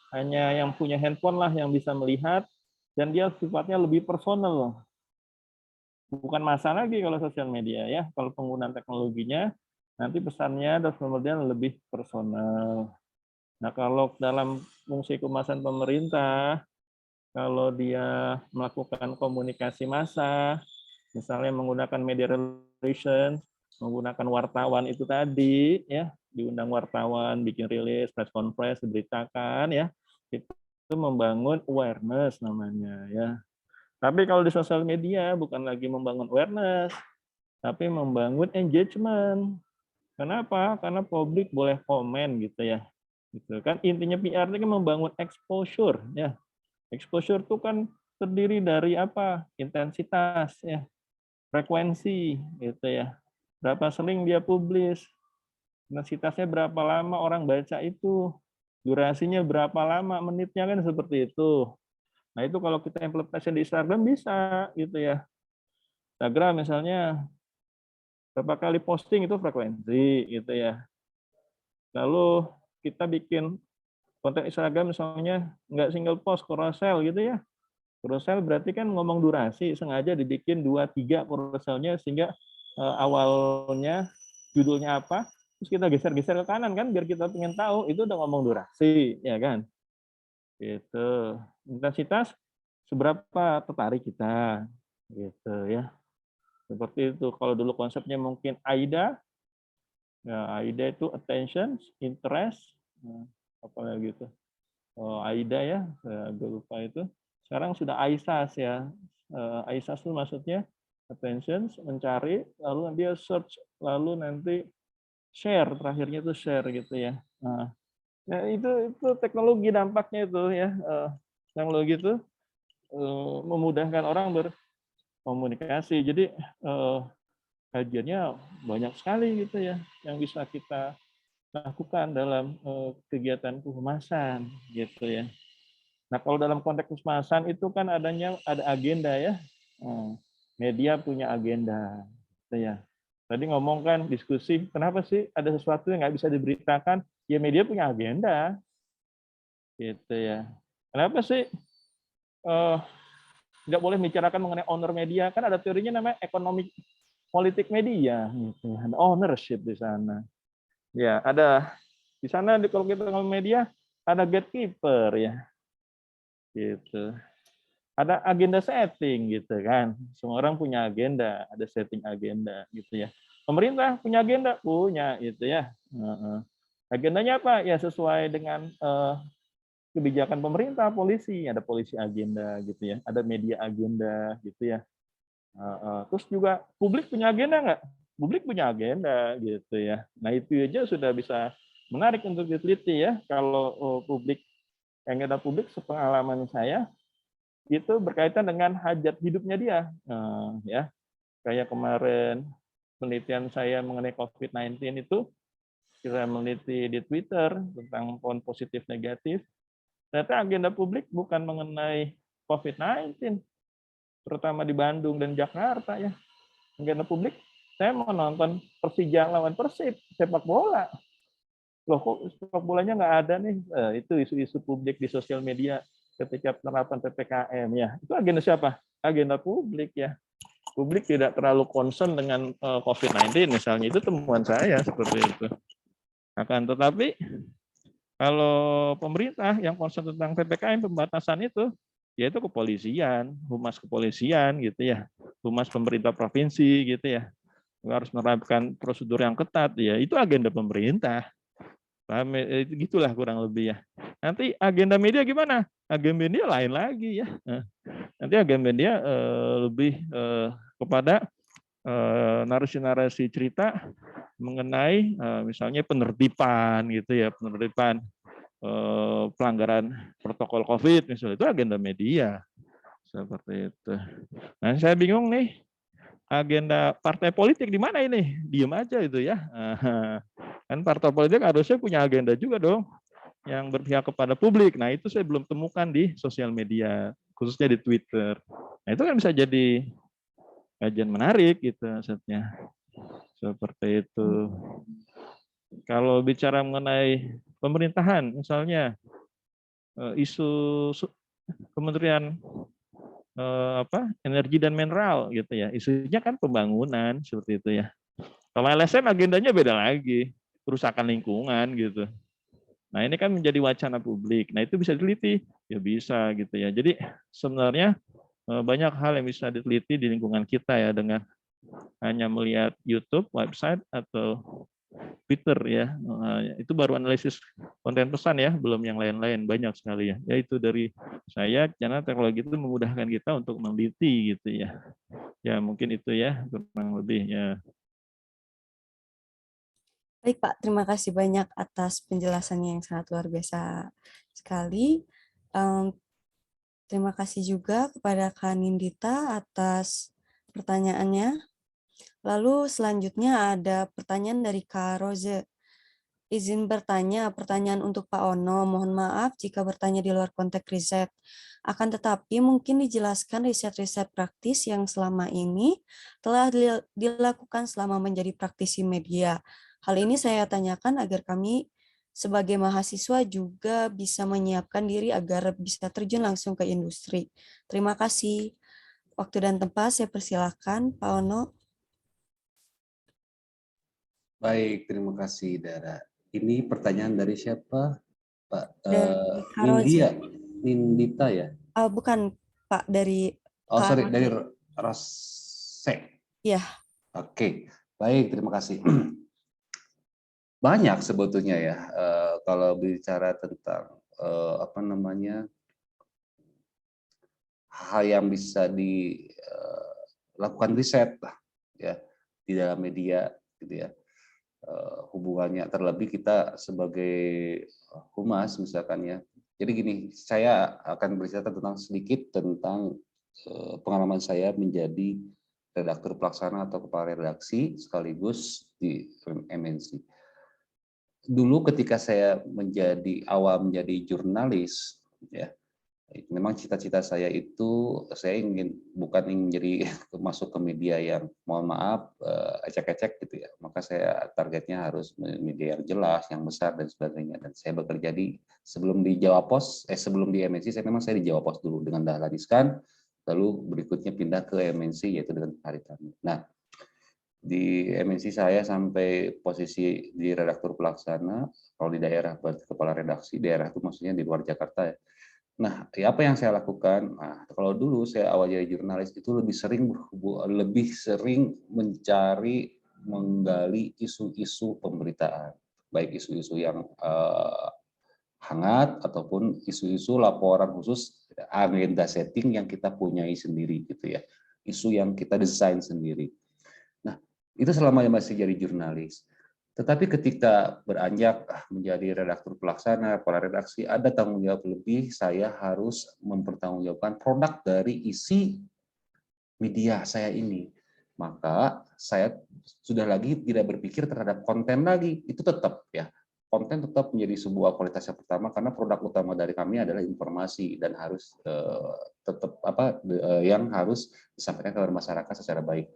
Hanya yang punya handphone lah yang bisa melihat dan dia sifatnya lebih personal. Bukan massa lagi kalau sosial media ya. Kalau penggunaan teknologinya nanti pesannya dan kemudian lebih personal. Nah, kalau dalam fungsi kehumasan pemerintah, kalau dia melakukan komunikasi massa, misalnya menggunakan media relation, menggunakan wartawan itu tadi, ya, diundang wartawan, bikin rilis, press conference, diberitakan, ya, itu membangun awareness namanya, ya. Tapi kalau di sosial media bukan lagi membangun awareness, tapi membangun engagement. Kenapa? Karena publik boleh komen gitu ya. Gitu kan intinya PR itu kan membangun exposure ya. Exposure itu kan terdiri dari apa? Intensitas ya, frekuensi gitu ya. Berapa sering dia publish, intensitasnya berapa lama orang baca itu, durasinya berapa lama menitnya kan seperti itu. Nah, itu kalau kita implementasi di Instagram bisa gitu ya. Instagram misalnya berapa kali posting itu frekuensi gitu ya. Lalu kita bikin konten Instagram misalnya nggak single post, carousel gitu ya. Carousel berarti kan ngomong durasi, sengaja dibikin 2-3 carouselnya sehingga awalnya judulnya apa, terus kita geser-geser ke kanan kan biar kita pengen tahu itu udah ngomong durasi, ya kan? Gitu. Intensitas seberapa tertarik kita, gitu ya. Seperti itu. Kalau dulu konsepnya mungkin AIDA, ya AIDA itu attention, interest, apa lagi itu? Oh, AIDA ya, saya agak lupa itu. Sekarang sudah AISAS ya. AISAS itu maksudnya attention, mencari, lalu dia search, lalu nanti share, terakhirnya itu share gitu ya. Nah, ya itu teknologi dampaknya itu ya. Teknologi itu memudahkan orang berkomunikasi. Jadi kajiannya banyak sekali gitu ya yang bisa kita lakukan dalam kegiatan kehumasan gitu ya. Nah, kalau dalam konteks kehumasan itu kan ada agenda ya. Media punya agenda gitu ya. Tadi ngomong kan diskusi, kenapa sih ada sesuatu yang nggak bisa diberitakan? Ya media punya agenda gitu ya. Kenapa sih nggak boleh bicarakan mengenai owner media? Kan ada teorinya namanya ekonomi politik media gitu. Ada ownership di sana. Ya, ada di sana kalau kita ngomong media ada gatekeeper ya. Gitu. Ada agenda setting gitu kan. Semua orang punya agenda, ada setting agenda gitu ya. Pemerintah punya agenda, punya gitu ya. Agendanya apa? Ya sesuai dengan kebijakan pemerintah, polisi, ada polisi agenda gitu ya, ada media agenda gitu ya. Terus juga publik punya agenda nggak? Publik punya agenda gitu ya. Nah itu aja sudah bisa menarik untuk diteliti ya. Kalau publik, agenda publik sepengalaman saya itu berkaitan dengan hajat hidupnya dia. Ya, kayak kemarin penelitian saya mengenai COVID-19 itu, kita meneliti di Twitter tentang pohon positif negatif. Ternyata agenda publik bukan mengenai COVID-19, terutama di Bandung dan Jakarta ya. Agenda publik, saya mau nonton Persija lawan Persib, sepak bola. Loh kok sepak bolanya nggak ada nih? Itu isu-isu publik di sosial media ketika penerapan PPKM ya. Itu agenda siapa? Agenda publik ya. Publik tidak terlalu concern dengan COVID-19 misalnya. Itu temuan saya seperti itu. Akan tetapi kalau pemerintah yang concern tentang PPKM pembatasan itu, yaitu kepolisian, humas kepolisian gitu ya, humas pemerintah provinsi gitu ya, harus menerapkan prosedur yang ketat ya, itu agenda pemerintah. Gitulah kurang lebih ya. Nanti agenda media gimana? Agenda media lain lagi ya. Nanti agenda media lebih kepada narasi-narasi cerita mengenai misalnya penertiban gitu ya, penertiban pelanggaran protokol COVID misalnya, itu agenda media seperti itu. Nah saya bingung nih, agenda partai politik di mana ini? Diem aja itu ya. Kan partai politik harusnya punya agenda juga dong yang berpihak kepada publik. Nah itu saya belum temukan di sosial media, khususnya di Twitter. Nah itu kan bisa jadi kajian menarik gitu maksudnya. Seperti itu. Kalau bicara mengenai pemerintahan, misalnya isu Kementerian Energi dan Mineral gitu ya, isunya kan pembangunan seperti itu ya. Kalau LSM agendanya beda lagi, kerusakan lingkungan gitu. Nah ini kan menjadi wacana publik. Nah itu bisa diteliti, ya bisa gitu ya. Jadi sebenarnya banyak hal yang bisa diteliti di lingkungan kita ya dengan hanya melihat YouTube, website atau Twitter ya. Itu baru analisis konten pesan ya, belum yang lain-lain, banyak sekali ya. Ya itu dari saya, karena teknologi itu memudahkan kita untuk meneliti gitu ya. Ya mungkin itu ya kurang lebih ya. Baik Pak, terima kasih banyak atas penjelasannya yang sangat luar biasa sekali. Terima kasih juga kepada Kak Nindita atas pertanyaannya. Lalu selanjutnya ada pertanyaan dari Kak Roze. Izin bertanya, pertanyaan untuk Pak Ono. Mohon maaf jika bertanya di luar konteks riset. Akan tetapi mungkin dijelaskan riset-riset praktis yang selama ini telah dilakukan selama menjadi praktisi media. Hal ini saya tanyakan agar kami sebagai mahasiswa juga bisa menyiapkan diri agar bisa terjun langsung ke industri. Terima kasih. Waktu dan tempat saya persilakan, Pak Ono. Baik, terima kasih Dara. Ini pertanyaan dari siapa, Pak? Dari Kak Rozi. Nindita, Nindita ya? Bukan, Pak, dari Oh Kak sorry, dari Rozi. Rose. Ya, Oke, baik, terima kasih. Banyak sebetulnya ya, kalau bicara tentang apa namanya, hal yang bisa dilakukan riset lah, ya di dalam media, gitu ya. Hubungannya terlebih kita sebagai humas misalkan ya. Jadi gini, saya akan bercerita tentang sedikit tentang pengalaman saya menjadi redaktur pelaksana atau kepala redaksi sekaligus di MNC. Dulu ketika saya menjadi jurnalis, ya memang cita-cita saya itu saya bukan ingin jadi masuk ke media yang mohon maaf ecek-ecek gitu ya. Maka saya targetnya harus media yang jelas, yang besar dan sebagainya. Dan saya bekerja sebelum di Jawa Pos, sebelum di MNC saya di Jawa Pos dulu dengan Dahlan Iskan, lalu berikutnya pindah ke MNC yaitu dengan Haritanu. Nah, di MNC saya sampai posisi di redaktur pelaksana, kalau di daerah berarti kepala redaksi, daerah itu maksudnya di luar Jakarta ya. Nah, apa yang saya lakukan? Nah, kalau dulu saya awal jadi jurnalis itu lebih sering mencari, menggali isu-isu pemberitaan, baik isu-isu yang hangat ataupun isu-isu laporan khusus agenda setting yang kita punyai sendiri gitu ya, isu yang kita desain sendiri. Nah, itu selama masih jadi jurnalis. Tetapi ketika beranjak menjadi redaktur pelaksana, kepala redaksi, ada tanggung jawab lebih, saya harus mempertanggungjawabkan produk dari isi media saya ini. Maka saya sudah lagi tidak berpikir terhadap konten lagi, itu tetap ya. Konten tetap menjadi sebuah kualitas yang pertama karena produk utama dari kami adalah informasi dan harus tetap yang harus disampaikan kepada masyarakat secara baik.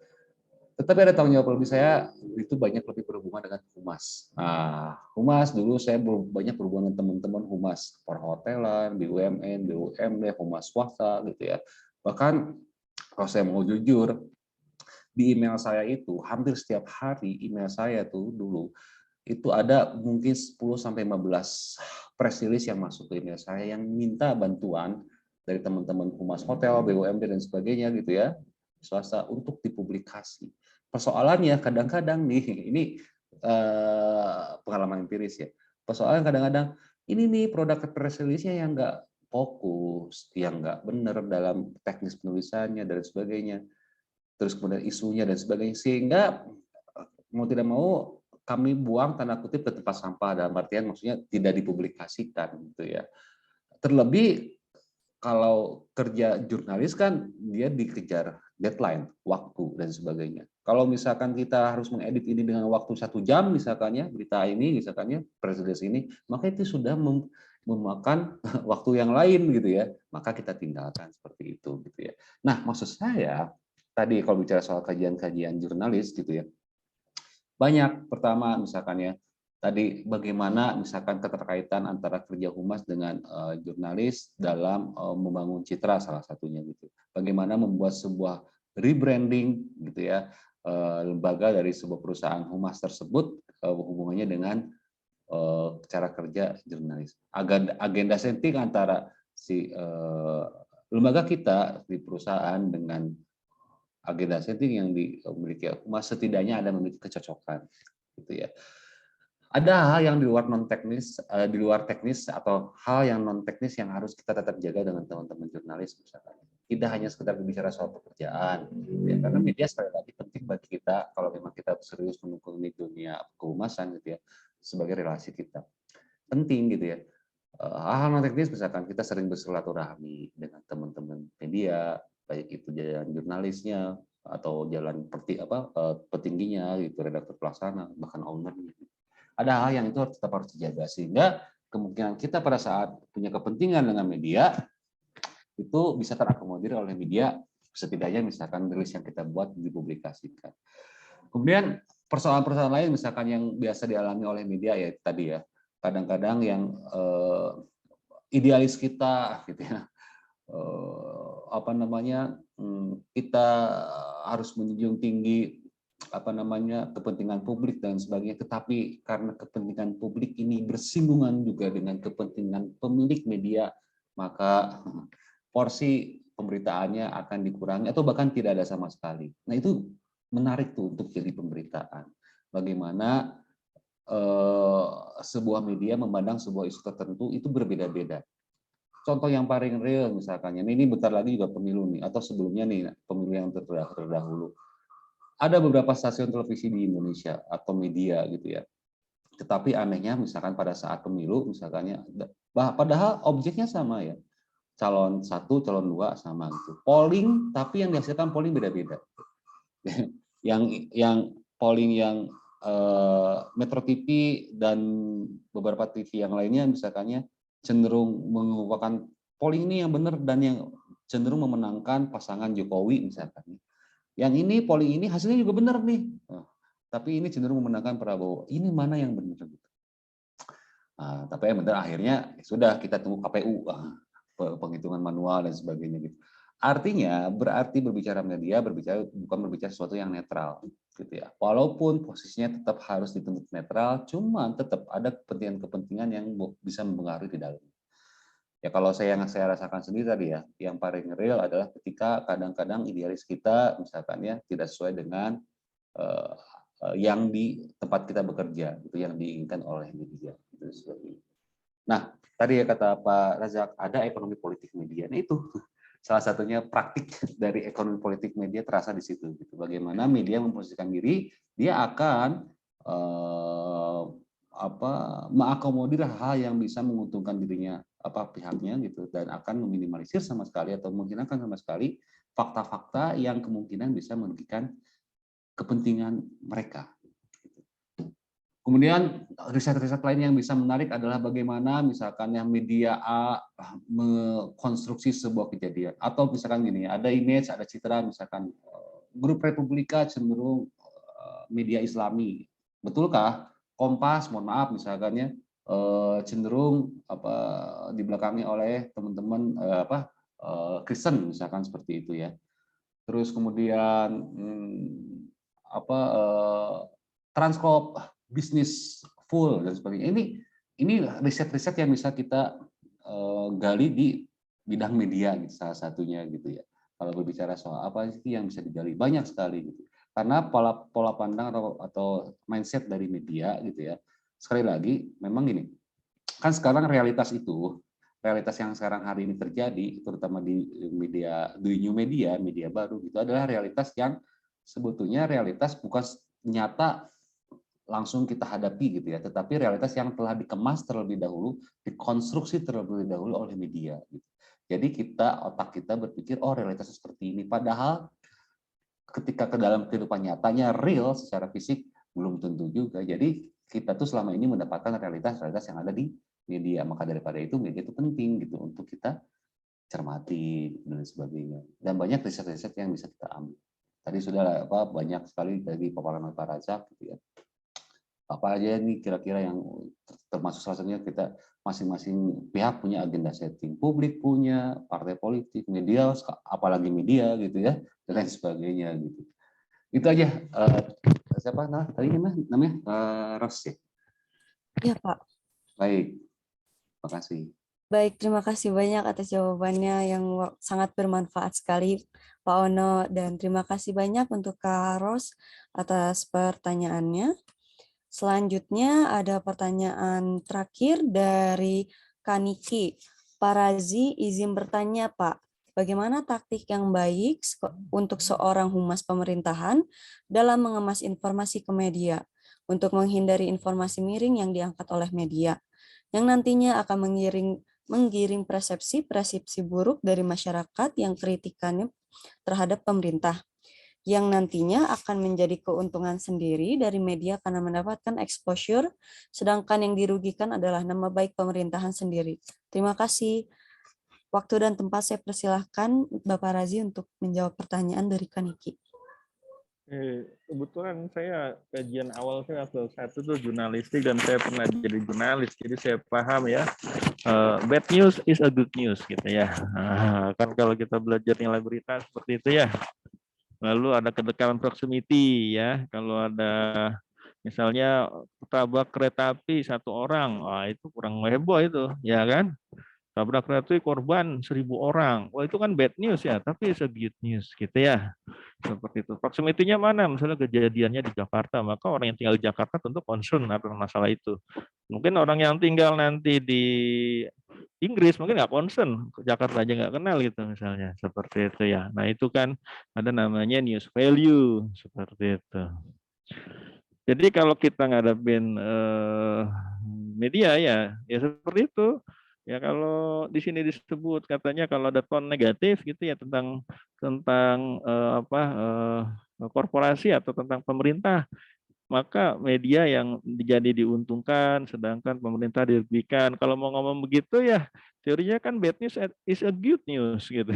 Tetapi ada tanggung jawab lebih saya itu banyak lebih berhubungan dengan humas. Nah, humas dulu saya banyak berhubungan dengan teman-teman humas perhotelan, BUMN, BUMD, humas swasta gitu ya. Bahkan kalau saya mau jujur, di email saya itu hampir setiap hari email saya tuh dulu itu ada mungkin 10 sampai 15 press release yang masuk ke email saya yang minta bantuan dari teman-teman humas hotel, BUMD dan sebagainya gitu ya, swasta untuk dipublikasi. Persoalannya kadang-kadang nih, ini pengalaman empiris ya. Persoalan kadang-kadang ini nih produk press release-nya yang nggak fokus, yang nggak benar dalam teknis penulisannya dan sebagainya. Terus kemudian isunya dan sebagainya, sehingga mau tidak mau kami buang tanda kutip ke tempat sampah dalam artian maksudnya tidak dipublikasikan gitu ya. Terlebih kalau kerja jurnalis kan dia dikejar deadline, waktu dan sebagainya. Kalau misalkan kita harus mengedit ini dengan waktu 1 jam misalkannya berita ini misalkannya press ini, maka itu sudah memakan waktu yang lain gitu ya. Maka kita tinggalkan seperti itu gitu ya. Nah, maksud saya tadi kalau bicara soal kajian-kajian jurnalis gitu ya. Banyak. Pertama misalkan ya tadi bagaimana misalkan keterkaitan antara kerja humas dengan jurnalis dalam membangun citra salah satunya gitu. Bagaimana membuat sebuah rebranding gitu ya lembaga dari sebuah perusahaan humas tersebut hubungannya dengan cara kerja jurnalis. Agenda setting antara si lembaga kita di perusahaan dengan agenda setting yang dimiliki humas setidaknya ada memiliki kecocokan gitu ya. Ada hal yang di luar non teknis, atau hal yang non teknis yang harus kita tetap jaga dengan teman-teman jurnalis misalkan. tidak hanya sekedar berbicara soal pekerjaan, ya, karena media sekali lagi penting bagi kita kalau memang kita serius menekuni dunia kehumasan gitu ya, sebagai relasi kita penting gitu ya. Hal-hal non teknis misalkan kita sering bersilaturahmi dengan teman-teman media, baik itu jalan jurnalisnya atau jalan petingginya gitu, redaktur pelaksana bahkan ownernya. Ada hal yang itu tetap harus dijaga sehingga kemungkinan kita pada saat punya kepentingan dengan media itu bisa terakomodir oleh media, setidaknya misalkan rilis yang kita buat dipublikasikan. Kemudian persoalan-persoalan lain misalkan yang biasa dialami oleh media ya tadi ya, kadang-kadang yang idealis kita gitu ya, kita harus menjunjung tinggi kepentingan publik dan sebagainya, tetapi karena kepentingan publik ini bersinggungan juga dengan kepentingan pemilik media, maka porsi pemberitaannya akan dikurangi atau bahkan tidak ada sama sekali. Nah itu menarik tuh untuk jadi pemberitaan. Bagaimana sebuah media memandang sebuah isu tertentu itu berbeda-beda. Contoh yang paling real misalkan, ini bentar lagi juga pemilu nih, atau sebelumnya nih pemilu yang terdahulu. Ada beberapa stasiun televisi di Indonesia atau media gitu ya. Tetapi anehnya misalkan pada saat pemilu misalkannya, padahal objeknya sama ya. Calon 1, calon 2 sama gitu. Polling, tapi yang dihasilkan polling beda-beda. yang polling yang Metro TV dan beberapa TV yang lainnya misalkannya cenderung mengupakan polling ini yang benar dan yang cenderung memenangkan pasangan Jokowi misalkan. Yang ini polling ini hasilnya juga benar nih. Tapi ini cenderung memenangkan Prabowo. Ini mana yang benar gitu. Tapi yang benar akhirnya sudah kita tunggu KPU. Penghitungan manual dan sebagainya gitu. Artinya berarti berbicara media bukan berbicara sesuatu yang netral gitu ya. Walaupun posisinya tetap harus dituntut netral, cuman tetap ada kepentingan-kepentingan yang bisa mempengaruhi di dalam. Ya kalau saya rasakan sendiri tadi ya, yang paling real adalah ketika kadang-kadang idealis kita misalkan ya tidak sesuai dengan yang di tempat kita bekerja, itu yang diinginkan oleh media itu sebagainya. Nah, tadi ya kata Pak Razak, ada ekonomi politik media. Nah itu salah satunya praktik dari ekonomi politik media terasa di situ. Gitu. Bagaimana media memposisikan diri, dia akan mengakomodir hal yang bisa menguntungkan dirinya pihaknya gitu dan akan meminimalisir sama sekali atau menghilangkan sama sekali fakta-fakta yang kemungkinan bisa merugikan kepentingan mereka. Kemudian riset-riset lain yang bisa menarik adalah bagaimana misalkan yang media A mengkonstruksi sebuah kejadian atau misalkan gini, ada image, ada citra misalkan grup Republika cenderung media Islami. Betulkah Kompas, mohon maaf misalkannya cenderung dibelakangi oleh teman-teman Kristen misalkan seperti itu ya. Terus kemudian Transkop bisnis full dan sebagainya. Ini riset-riset yang bisa kita gali di bidang media gitu, salah satunya gitu ya. Kalau berbicara soal apa sih yang bisa digali, banyak sekali gitu. Karena pola pandang atau mindset dari media gitu ya. Sekali lagi memang gini. Kan sekarang realitas yang sekarang hari ini terjadi terutama di new media baru itu adalah realitas yang sebetulnya realitas bukan nyata langsung kita hadapi gitu ya, tetapi realitas yang telah dikemas terlebih dahulu, dikonstruksi terlebih dahulu oleh media. Gitu. Jadi otak kita berpikir, oh realitasnya seperti ini. Padahal ketika ke dalam kehidupan nyatanya real secara fisik belum tentu juga. Jadi kita tuh selama ini mendapatkan realitas yang ada di media. Maka daripada itu media itu penting gitu untuk kita cermati dan sebagainya. Dan banyak riset-riset yang bisa kita ambil. Tadi sudah banyak sekali dari paparan Pak Razak gitu ya. Apa aja nih kira-kira yang termasuk salah satunya kita masing-masing pihak punya agenda setting, publik punya, partai politik, media, apalagi media gitu ya, dan lain sebagainya gitu. Itu aja. Siapa tadi namanya Ros ya? Iya Pak. Baik, terima kasih. Baik, terima kasih banyak atas jawabannya yang sangat bermanfaat sekali Pak Ono, dan terima kasih banyak untuk Kak Ros atas pertanyaannya. Selanjutnya ada pertanyaan terakhir dari Kaniki. Pak Razi izin bertanya Pak, bagaimana taktik yang baik untuk seorang humas pemerintahan dalam mengemas informasi ke media, untuk menghindari informasi miring yang diangkat oleh media, yang nantinya akan menggiring persepsi buruk dari masyarakat yang kritikannya terhadap pemerintah, yang nantinya akan menjadi keuntungan sendiri dari media karena mendapatkan exposure, sedangkan yang dirugikan adalah nama baik pemerintahan sendiri. Terima kasih. Waktu dan tempat saya persilahkan Bapak Razi untuk menjawab pertanyaan dari Kaniki. Kebetulan saya kajian awal saya waktu satu tuh jurnalistik dan saya pernah jadi jurnalis, jadi saya paham ya. Bad news is a good news gitu ya. Kan kalau kita belajar nilai berita seperti itu ya. Lalu ada kedekatan proximity ya. Kalau ada misalnya tabrak kereta api 1 orang, wah itu kurang heboh itu, ya kan? Tabrak kereta api korban 1.000 orang, wah itu kan bad news ya, tapi it's a good news gitu ya. Seperti itu. Proximity-nya mana? Misalnya kejadiannya di Jakarta, maka orang yang tinggal di Jakarta tentu concern akan masalah itu. Mungkin orang yang tinggal nanti di Inggris mungkin nggak concern, Jakarta aja nggak kenal gitu misalnya, seperti itu ya. Nah itu kan ada namanya news value, seperti itu. Jadi kalau kita ngadepin media ya seperti itu. Ya kalau di sini disebut katanya kalau ada tone negatif gitu ya tentang korporasi atau tentang pemerintah, maka media yang jadi diuntungkan sedangkan pemerintah dirugikan. Kalau mau ngomong begitu ya teorinya kan bad news is a good news gitu.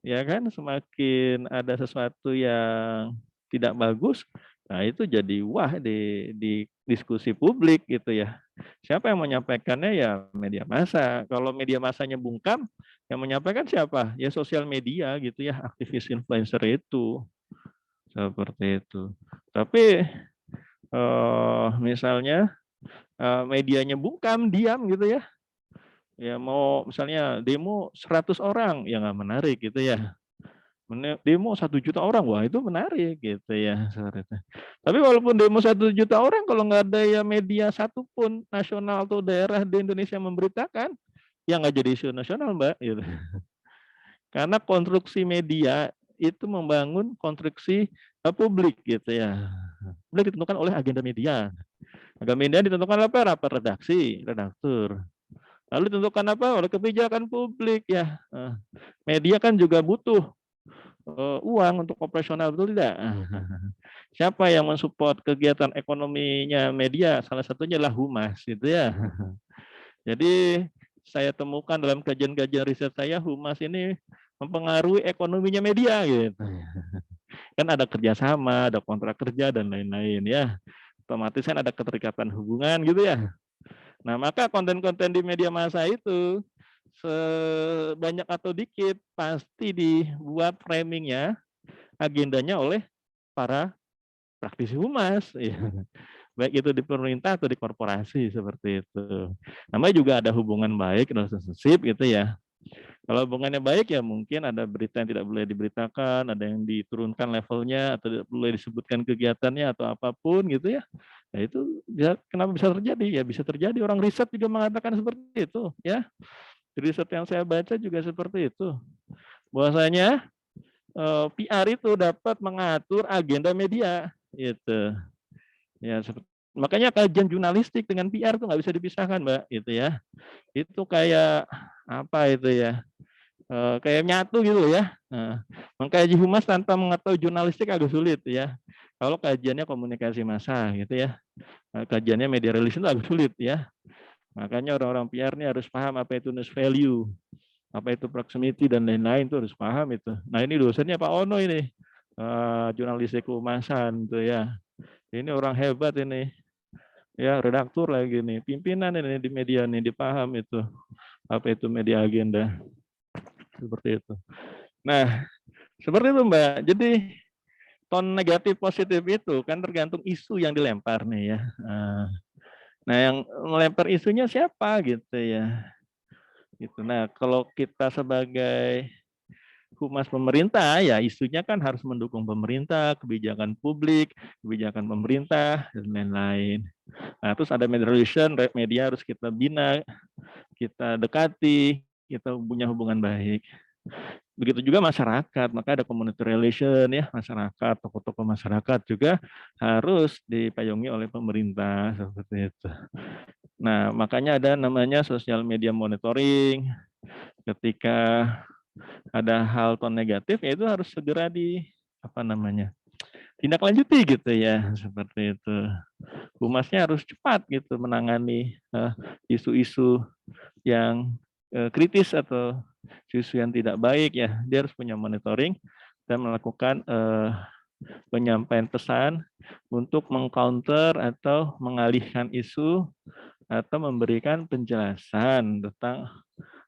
Ya kan semakin ada sesuatu yang tidak bagus, nah itu jadi wah di diskusi publik gitu ya. Siapa yang menyampaikannya ya media massa. Kalau media massanya bungkam, yang menyampaikan siapa? Ya sosial media gitu ya, aktivis influencer itu. Seperti itu. Tapi misalnya medianya bungkam, diam gitu ya. Ya mau misalnya demo 100 orang, ya nggak menarik gitu ya. Demo 1 juta orang, wah itu menarik gitu ya. Tapi walaupun demo 1 juta orang, kalau nggak ada ya media satupun nasional atau daerah di Indonesia memberitakan, ya nggak jadi isu nasional Mbak. Gitu. Karena konstruksi media itu membangun konstruksi publik gitu ya. Publik ditentukan oleh agenda media. Agenda media ditentukan apa? Rapat redaksi, redaktur. Lalu ditentukan apa? Oleh kebijakan publik ya. Media kan juga butuh uang untuk operasional, betul tidak? Siapa yang mensupport kegiatan ekonominya media? Salah satunya adalah humas, gitu ya. Jadi saya temukan dalam kajian-kajian riset saya, humas ini mempengaruhi ekonominya media, gitu. Kan ada kerjasama, ada kontrak kerja dan lain-lain ya. Otomatis kan ada keterikatan hubungan, gitu ya. Nah, maka konten-konten di media massa itu sebanyak atau dikit pasti dibuat framingnya, agendanya oleh para praktisi humas, ya. Baik itu di pemerintah atau di korporasi seperti itu. Namanya juga ada hubungan baik, relationship gitu ya. Kalau hubungannya baik ya mungkin ada berita yang tidak boleh diberitakan, ada yang diturunkan levelnya atau tidak boleh disebutkan kegiatannya atau apapun gitu ya. Nah itu kenapa bisa terjadi? Ya bisa terjadi, orang riset juga mengatakan seperti itu ya. Riset yang saya baca juga seperti itu. Bahwasanya PR itu dapat mengatur agenda media gitu. Ya, makanya kajian jurnalistik dengan PR itu nggak bisa dipisahkan, Mbak, gitu ya. Itu kayak apa itu ya? Kayak nyatu gitu ya. Mengkaji humas tanpa mengetahui jurnalistik agak sulit ya. Kalau kajiannya komunikasi massa gitu ya. Kajiannya media relation itu agak sulit ya. Makanya orang-orang PR ini harus paham apa itu news value, apa itu proximity dan lain-lain tuh harus paham itu. Nah ini dosennya Pak Ono ini, jurnalistik kehumasan tuh ya. Ini orang hebat ini, ya redaktur lagi nih, pimpinan ini di media nih, dipaham itu apa itu media agenda, seperti itu. Nah seperti itu Mbak. Jadi tone negatif positif itu kan tergantung isu yang dilempar nih ya. Nah yang melempar isunya siapa gitu ya. Gitu. Nah kalau kita sebagai humas pemerintah ya isunya kan harus mendukung pemerintah, kebijakan publik, kebijakan pemerintah dan lain-lain. Nah, terus ada media relation, media harus kita bina, kita dekati, kita punya hubungan baik. Begitu juga masyarakat, maka ada community relation ya, masyarakat, tokoh-tokoh masyarakat juga harus dipayungi oleh pemerintah seperti itu. Nah, makanya ada namanya social media monitoring. Ketika ada hal ton negatif, ya itu harus segera tindak lanjuti gitu ya, seperti itu. Humasnya harus cepat gitu menangani isu-isu yang kritis atau isu yang tidak baik ya. Dia harus punya monitoring dan melakukan penyampaian pesan untuk mengcounter atau mengalihkan isu atau memberikan penjelasan tentang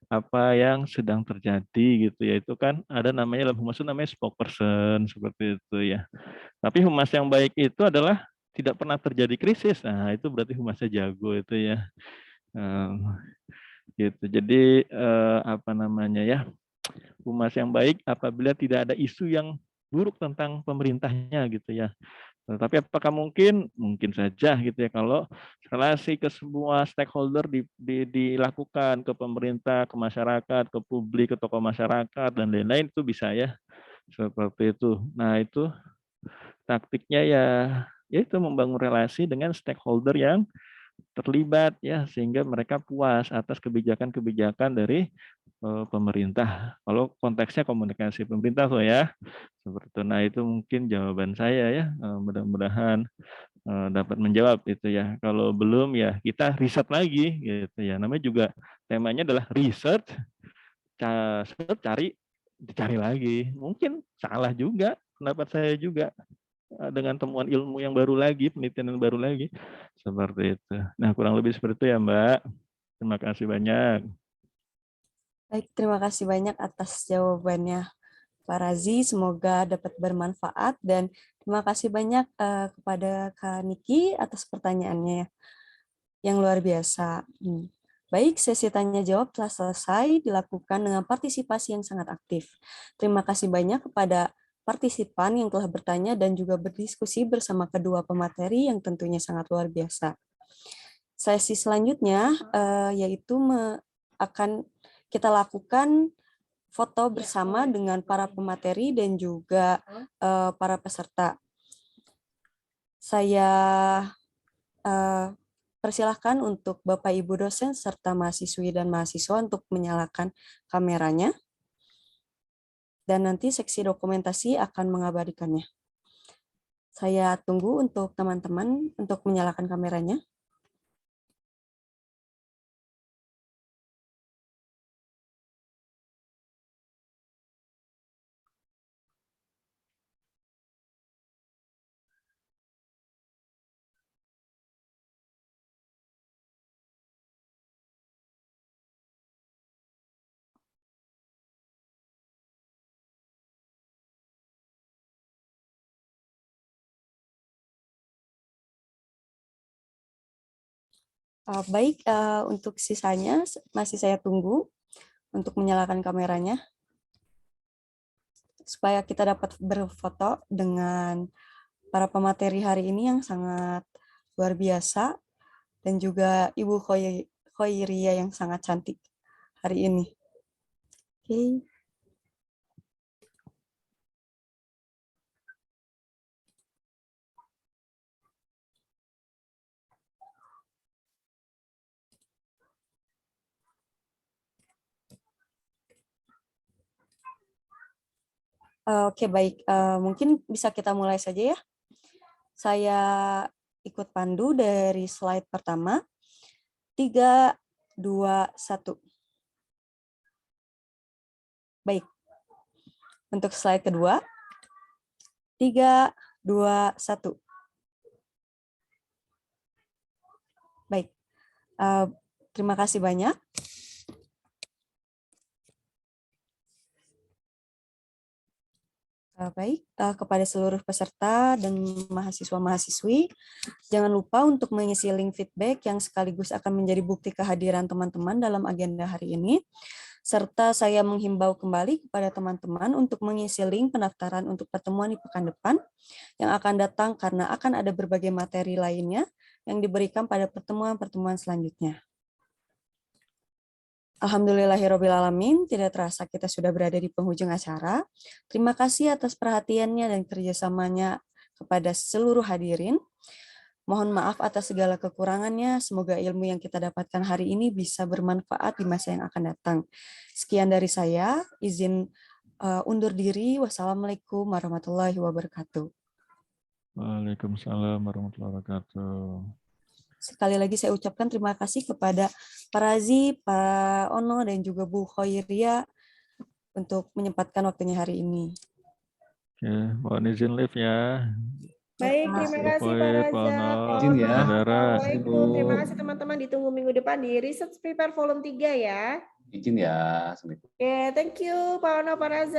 apa yang sedang terjadi gitu ya. Itu kan ada namanya dalam humas itu namanya spokesperson seperti itu ya. Tapi humas yang baik itu adalah tidak pernah terjadi krisis. Nah, itu berarti humasnya jago itu ya. Gitu. Jadi humas yang baik apabila tidak ada isu yang buruk tentang pemerintahnya gitu ya. Tapi apakah mungkin? Mungkin saja gitu ya kalau relasi ke semua stakeholder dilakukan ke pemerintah, ke masyarakat, ke publik, ke tokoh masyarakat dan lain-lain itu bisa ya seperti itu. Nah itu taktiknya ya itu membangun relasi dengan stakeholder yang terlibat ya sehingga mereka puas atas kebijakan-kebijakan dari pemerintah. Kalau konteksnya komunikasi pemerintah tuh ya seperti itu. Nah itu mungkin jawaban saya ya. Mudah-mudahan dapat menjawab itu ya. Kalau belum ya kita riset lagi gitu ya. Namanya juga temanya adalah research, cari, dicari lagi. Mungkin salah juga pendapat saya juga dengan temuan ilmu yang baru lagi, penelitian yang baru lagi seperti itu. Nah kurang lebih seperti itu ya Mbak. Terima kasih banyak. Baik, terima kasih banyak atas jawabannya Pak Razi. Semoga dapat bermanfaat dan terima kasih banyak kepada Kak Niki atas pertanyaannya yang luar biasa. Baik, sesi tanya jawab telah selesai dilakukan dengan partisipasi yang sangat aktif. Terima kasih banyak kepada partisipan yang telah bertanya dan juga berdiskusi bersama kedua pemateri yang tentunya sangat luar biasa. Sesi selanjutnya yaitu akan kita lakukan foto bersama dengan para pemateri dan juga para peserta. Saya persilahkan untuk Bapak Ibu dosen serta mahasiswi dan mahasiswa untuk menyalakan kameranya. Dan nanti seksi dokumentasi akan mengabadikannya. Saya tunggu untuk teman-teman untuk menyalakan kameranya. Baik, untuk sisanya masih saya tunggu untuk menyalakan kameranya supaya kita dapat berfoto dengan para pemateri hari ini yang sangat luar biasa dan juga Ibu Khoiria yang sangat cantik hari ini. Oke. Oke, baik. Mungkin bisa kita mulai saja ya. Saya ikut pandu dari slide pertama. 3, 2, 1. Baik. Untuk slide kedua. 3, 2, 1. Baik. Terima kasih banyak. Baik, kepada seluruh peserta dan mahasiswa-mahasiswi, jangan lupa untuk mengisi link feedback yang sekaligus akan menjadi bukti kehadiran teman-teman dalam agenda hari ini. Serta saya menghimbau kembali kepada teman-teman untuk mengisi link pendaftaran untuk pertemuan di pekan depan yang akan datang karena akan ada berbagai materi lainnya yang diberikan pada pertemuan-pertemuan selanjutnya. Alhamdulillahirrabbilalamin, tidak terasa kita sudah berada di penghujung acara. Terima kasih atas perhatiannya dan kerjasamanya kepada seluruh hadirin. Mohon maaf atas segala kekurangannya. Semoga ilmu yang kita dapatkan hari ini bisa bermanfaat di masa yang akan datang. Sekian dari saya. Izin undur diri. Wassalamualaikum warahmatullahi wabarakatuh. Waalaikumsalam warahmatullahi wabarakatuh. Sekali lagi saya ucapkan terima kasih kepada Pak Razi, Pak Ono, dan juga Bu Khoiria untuk menyempatkan waktunya hari ini. Oke, mohon izin live ya. Baik, terima kasih Pak Baik, Raza, Ono, Pak Izin Ono. ya. saudara. Assalamualaikum. Terima kasih teman-teman, ditunggu minggu depan di Research Paper Volume 3 ya. Izin ya. Assalamualaikum. Oke, thank you Pak Ono, Pak Raza.